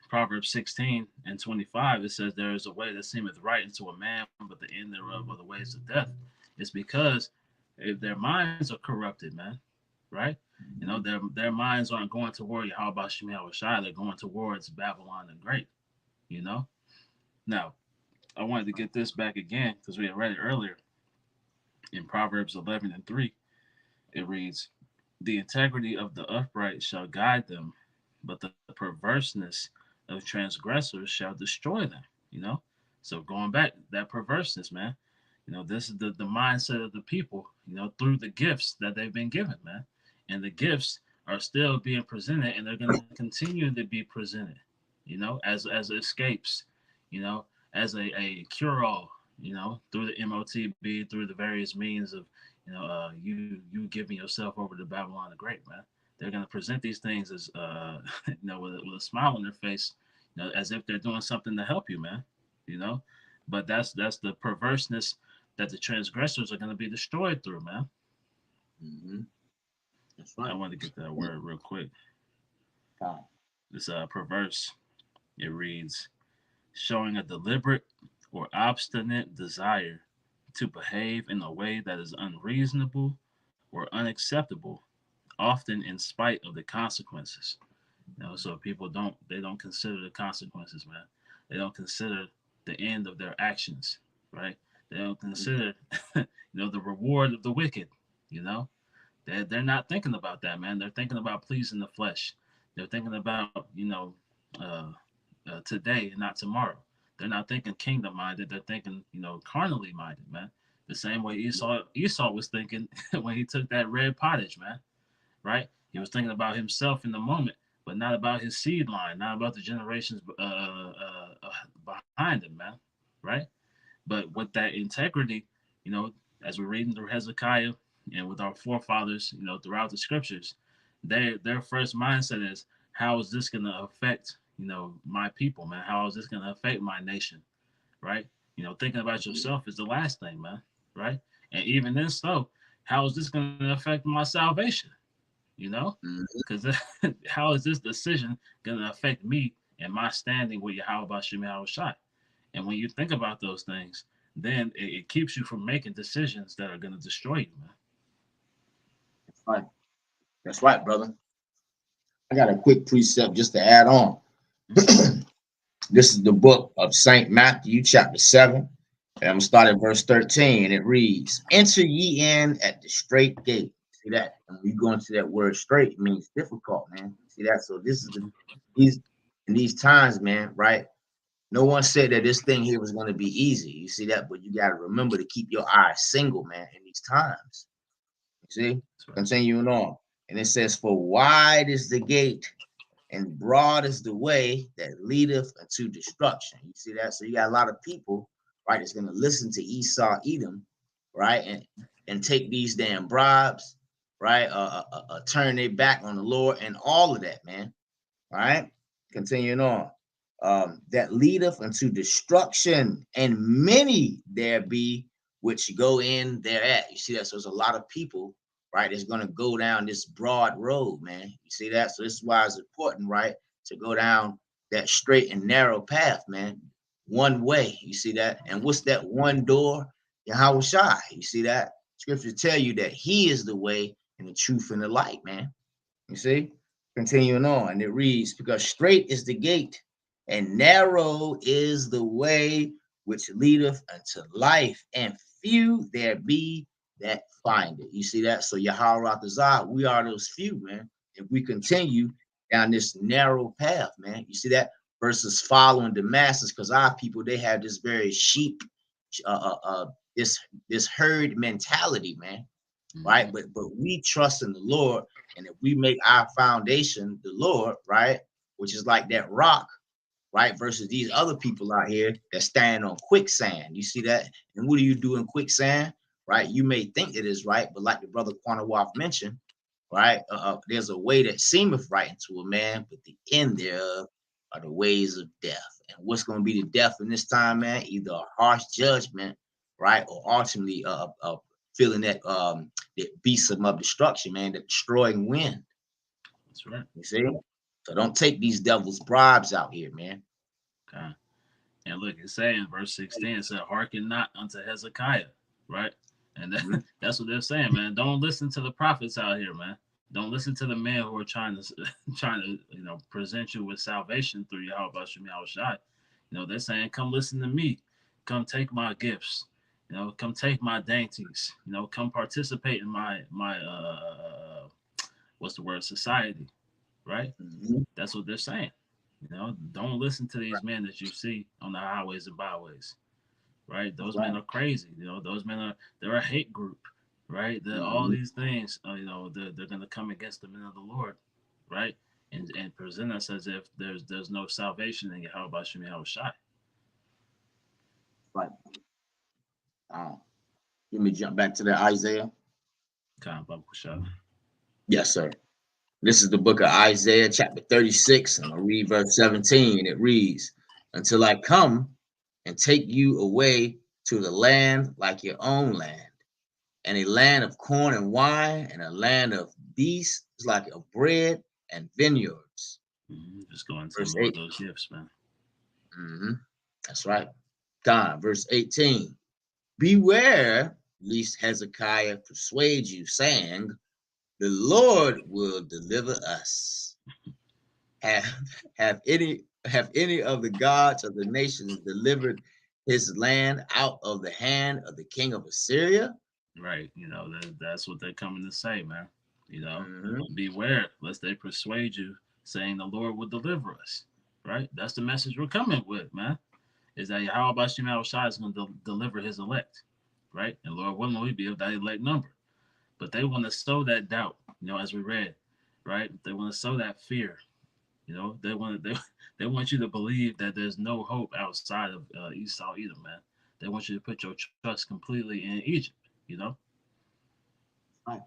Proverbs 16 and 25, it says, "There is a way that seemeth right unto a man, but the end thereof are the ways of death." It's because if their minds are corrupted, man, right? You know, their minds aren't going toward Yahweh Shemel Shai, they're going towards Babylon the Great, you know? Now, I wanted to get this back again because we had read it earlier in Proverbs 11 and 3. It reads, "The integrity of the upright shall guide them, but the perverseness of transgressors shall destroy them." You know? So going back, that perverseness, man, you know, this is the mindset of the people, you know, through the gifts that they've been given, man. And the gifts are still being presented and they're gonna continue to be presented, you know, as escapes, you know, as a cure-all, you know, through the MOTB, through the various means of you giving yourself over to Babylon the Great, man. They're gonna present these things as you know, with a smile on their face, you know, as if they're doing something to help you, man. You know, but that's the perverseness that the transgressors are gonna be destroyed through, man. Mm-hmm. That's I right. want to get that word real quick. God. This perverse. It reads, "Showing a deliberate or obstinate desire to behave in a way that is unreasonable or unacceptable, often in spite of the consequences. So people don't consider the consequences, man. They don't consider the end of their actions, right? They don't consider, the reward of the wicked. You know, they're not thinking about that, man. They're thinking about pleasing the flesh. They're thinking about, uh, today and not tomorrow. They're not thinking kingdom minded. They're thinking, carnally minded, man. The same way Esau was thinking when he took that red pottage, man. Right? He was thinking about himself in the moment, but not about his seed line, not about the generations behind him, man. Right? But with that integrity, you know, as we're reading through Hezekiah and with our forefathers, throughout the scriptures, their first mindset is, how is this going to affect, my people, man? How is this going to affect my nation? Right? Thinking about yourself is the last thing, man. Right? And even then, so, how is this going to affect my salvation? You know, because how is this decision going to affect me and my standing with Yahweh Bashim Yahushai? And when you think about those things, then it keeps you from making decisions that are going to destroy you, man. That's right. That's right, brother. I got a quick precept just to add on. This is the book of St. Matthew, chapter 7. And I'm going to start at verse 13. And it reads, enter ye in at the straight gate. See that? And when you go into that word straight, it means difficult, man. See that? So this is these times, man, right? No one said that this thing here was going to be easy. You see that? But you got to remember to keep your eyes single, man, in these times. You see? Right. Continuing on. And it says, for wide is the gate and broad is the way that leadeth unto destruction. You see that? So you got a lot of people, right, that's going to listen to Esau, Edom, right, and take these damn bribes, right, turn their back on the Lord and all of that, man. All right? Continuing on. That leadeth unto destruction, and many there be which go in thereat. You see that? So there's a lot of people, right, that's going to go down this broad road, man. You see that? So this is why it's important, right, to go down that straight and narrow path, man. One way. You see that? And what's that one door? Yahweh Shai. You see that? Scriptures tell you that he is the way and the truth and the light, man. You see? Continuing on, and it reads, because straight is the gate, and narrow is the way which leadeth unto life, and few there be that find it. You see that? So Yahweh Rakazah, we are those few, man. If we continue down this narrow path, man, you see that? Versus following the masses, because our people, they have this very sheep, this herd mentality, man. Right? But we trust in the Lord, and if we make our foundation the Lord, right, which is like that rock, right, versus these other people out here that stand on quicksand. You see that? And what do you do in quicksand? Right? You may think it is right, but like the brother Quanawaf mentioned, right, there's a way that seemeth right unto a man, but the end thereof are the ways of death. And what's going to be the death in this time, man? Either a harsh judgment, right, or ultimately feeling that beast of destruction, man, that destroying wind. That's right. You see? So don't take these devils' bribes out here, man. Okay. And look, it says in verse 16, it said, hearken not unto Hezekiah, right? And that's what they're saying, man. Don't listen to the prophets out here, man. Don't listen to the men who are trying to present you with salvation through Yahweh Bashim Yahushai. They're saying, come listen to me. Come take my gifts. Come take my dainties. Come participate in my what's the word, society, right? That's what they're saying. Don't listen to these men that you see on the highways and byways, right? Those men are crazy. Those men they're a hate group, right? All these things, they're going to come against the men of the Lord, right? And present us as if there's no salvation in Yahweh Bashim Yahushai. Right. Let me jump back to that Isaiah. Yes, sir. This is the book of Isaiah, chapter 36. I'm going to read verse 17. And it reads, until I come and take you away to the land like your own land, and a land of corn and wine, and a land of beasts like of bread and vineyards. Just going to more of those gifts, man. That's right. God, verse 18. Beware lest Hezekiah persuade you, saying, the Lord will deliver us. Have, have any of the gods of the nations delivered his land out of the hand of the king of Assyria? Right. That's what they're coming to say, man. Mhm. Beware lest they persuade you, saying the Lord will deliver us. Right. That's the message we're coming with, man. Is that Yahweh Bashim Shai is going to deliver his elect. Right. And Lord willing, we be of that elect number. But they want to sow that doubt, as we read, right? They want to sow that fear. They want you to believe that there's no hope outside of Esau either, man. They want you to put your trust completely in Egypt. Right.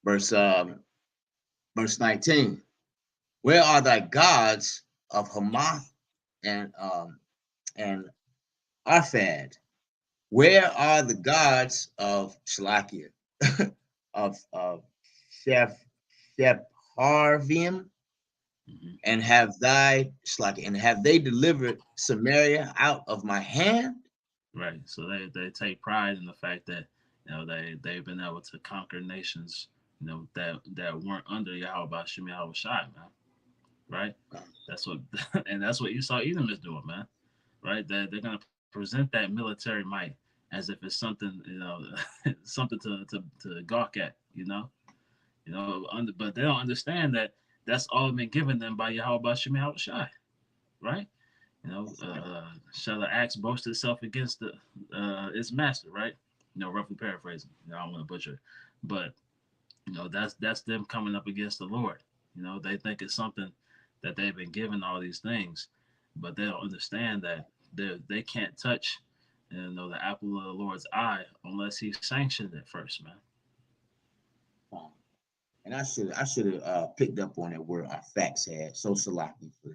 Verse verse 19. Where are thy gods of Hamath and Arphad? Where are the gods of Shalakia, of Shepharvim, Mm-hmm. and have they delivered Samaria out of my hand? Right. So they take pride in the fact that they've been able to conquer nations that weren't under Yahweh Shem Yahweh Shai, man. Right. That's what and that's what Esau Edom is doing, man. Right. They're gonna present that military might as if it's something something to gawk at, but they don't understand that that's all been given them by Yahweh Shem Yahweh Shai, right? Shall the axe boast itself against its master, right? Roughly paraphrasing. I don't want to butcher it, but that's them coming up against the Lord. They think it's something that they've been given all these things, but they don't understand that they can't touch, the apple of the Lord's eye unless He sanctioned it first, man. And I should have picked up on that word our facts had. So salaki for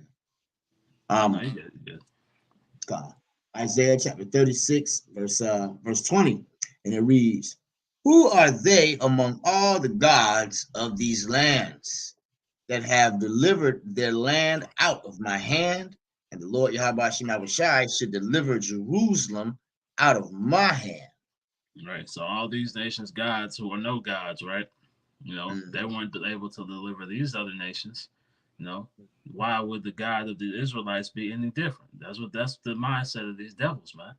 that. No, you good, you good. God. Isaiah chapter 36, verse 20. And it reads, who are they among all the gods of these lands that have delivered their land out of my hand? And the Lord Yahweh Shema Shai should deliver Jerusalem out of my hand. Right. So all these nations' gods who are no gods, right? They Mhm. weren't able to deliver these other nations. Why would the God of the Israelites be any different? That's the mindset of these devils, man.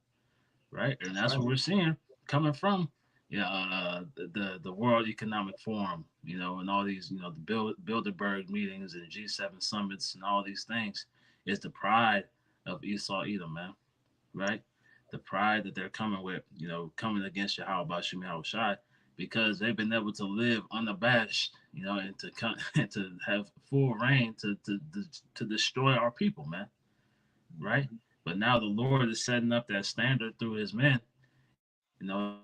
Right, and That's that's what right. we're seeing coming from, the World Economic Forum, and all these, the Bilderberg meetings and G7 summits and all these things, is the pride of Esau Edom, man. Right, the pride that they're coming with, coming against Yahweh Bashim Yahweh Shai, because they've been able to live unabashed, and to come and to have full reign to destroy our people, man. Right, but now the Lord is setting up that standard through His men, to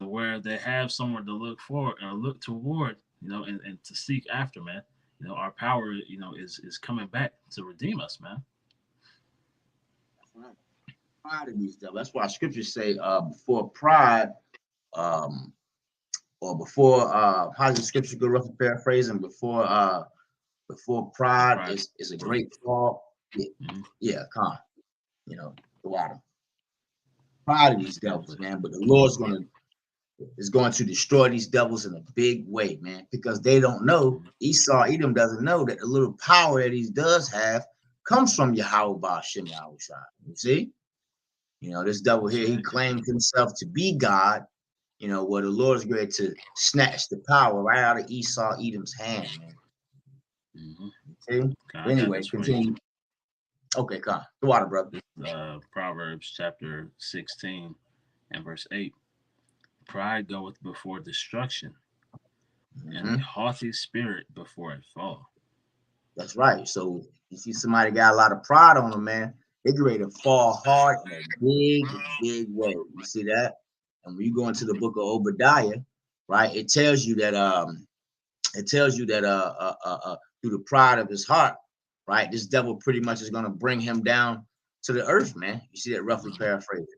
where they have somewhere to look for or look toward, and to seek after, man. Our power, is coming back to redeem us, man. That's right. Pride in these devils. That's why scriptures say before pride, um, or before how does the scripture go roughly paraphrasing? Before pride Pride. is a great fall. Yeah, Mm-hmm. yeah, con, the water. Pride of these devils, Definitely. man. But the Lord's going to destroy these devils in a big way, man, because they don't know. Mm-hmm. Esau Edom doesn't know that the little power that he does have comes from Yahweh Ba'Shem Yahweh Shai. You see? This devil That's here, he right. claims himself to be God, where the Lord is ready to snatch the power right out of Esau Edom's hand, man. Mm-hmm. See? Okay, I got Anyway, this for you. continue. Okay, come on. The water, brother. This is Proverbs chapter 16 and verse 8. Pride goeth before destruction, and a Mm-hmm. haughty spirit before a fall. That's right. So you see somebody got a lot of pride on them, man. They get ready to fall hard in a big, big way. You see that? And when you go into the book of Obadiah, right, it tells you that through the pride of his heart, right, this devil pretty much is gonna bring him down to the earth, man. You see that roughly paraphrased.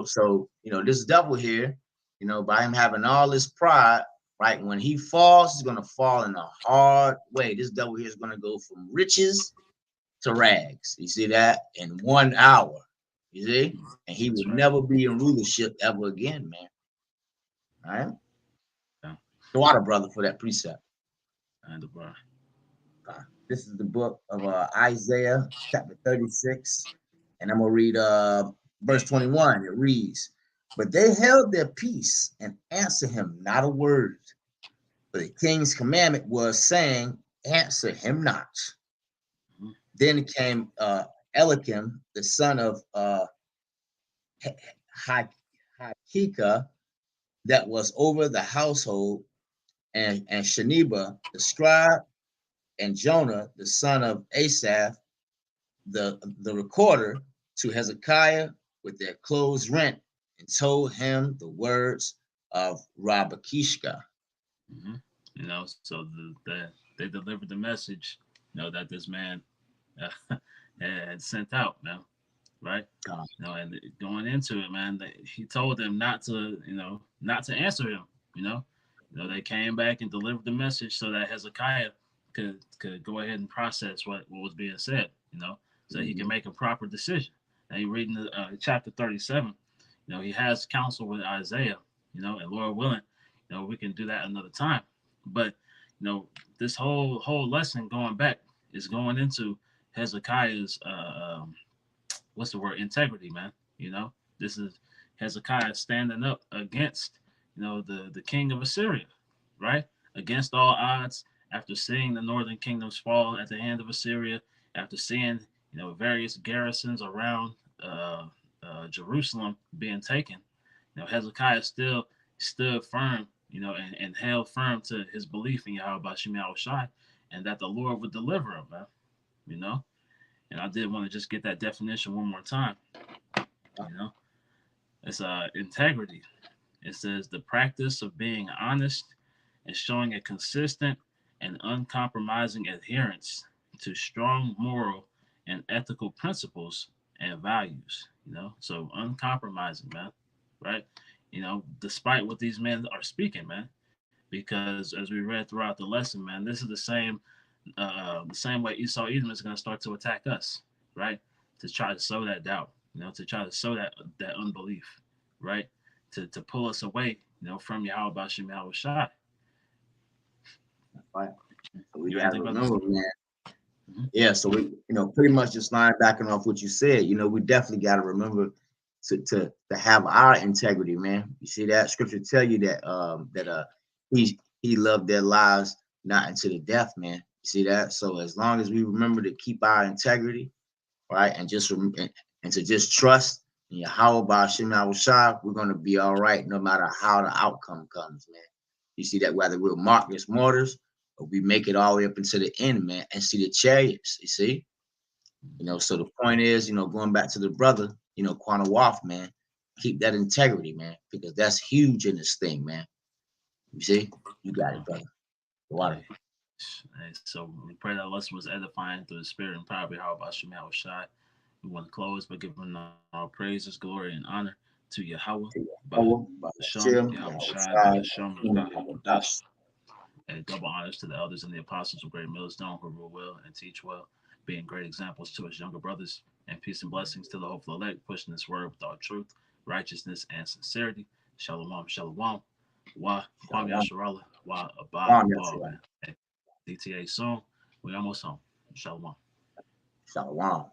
So this devil here, by him having all this pride, right, when he falls, he's gonna fall in a hard way. This devil here is gonna go from riches to rags. You see that in 1 hour. You see? And he That's would right. never be in rulership ever again, man. All right. Yeah. The water brother for that precept. And bro. This is the book of Isaiah, chapter 36. And I'm going to read verse 21. It reads, "But they held their peace and answered him not a word. For the king's commandment was saying, answer him not." Mhm. Then came Elikim, the son of Hakika, that was over the household, and Shaniba, the scribe, and Jonah, the son of Asaph, the recorder, to Hezekiah with their clothes rent, and told him the words of Rabakishka. Mm-hmm. You know, so they delivered the message, you know, that this man had sent out now, right? God. You know, and going into it, man, he told them not to, you know, not to answer him. You know, they came back and delivered the message so that Hezekiah could go ahead and process what was being said. You know, so he can make a proper decision. Now you reading the chapter 37. You know, he has counsel with Isaiah. You know, and Lord willing, you know, we can do that another time. But you know, this whole lesson going back is going into Hezekiah's what's the word, integrity, man. You know, this is Hezekiah standing up against, you know, the king of Assyria, right? Against all odds, after seeing the northern kingdoms fall at the hand of Assyria, after seeing, you know, various garrisons around Jerusalem being taken, you know, Hezekiah still stood firm, you know, and held firm to his belief in Yahweh Bashim Shai, and that the Lord would deliver him, man. You know, and I did want to just get that definition one more time. You know, it's integrity. It says the practice of being honest and showing a consistent and uncompromising adherence to strong moral and ethical principles and values. You know, so uncompromising, man, right? You know, despite what these men are speaking, man, because as we read throughout the lesson, man, this is the same way Esau Edom is going to start to attack us, right? To try to sow that doubt, you know, to try to sow that unbelief, right? To pull us away, you know, from Yahweh Bashim Yahweh Shai. Right. So we You got got to anything about this? remember, man. Mm-hmm. Yeah, so we, pretty much just line backing off what you said. We definitely got to remember to have our integrity, man. You see that scripture tell you that he loved their lives not unto the death, man. You see that? So as long as we remember to keep our integrity, right, and to just trust in Yahweh Ba'Shem Shai, we're gonna be all right no matter how the outcome comes, man. You see that whether we're marked as martyrs or we make it all the way up into the end, man, and see the chariots. You see, so the point is, going back to the brother, Quanah Waff, man, keep that integrity, man, because that's huge in this thing, man. You see, you got it, brother. The water. Hey, so we pray that lesson was edifying through the spirit and power of Yahweh Bashim Yahweh Shai. We want to close by giving all praises, glory, and honor to Yahweh, Hashem, Yahweh Shai, Hashem, Kodash. And double honors to the elders and the apostles of Great Millstone who rule well and teach well, being great examples to his younger brothers. And peace and blessings to the hopeful elect, pushing this word with all truth, righteousness, and sincerity. Shalom, shalom. Wa Kwam Yasharallah, Wa Abad Abad, man. Hey, DTA soon. We almost home. Shalom. Shalom.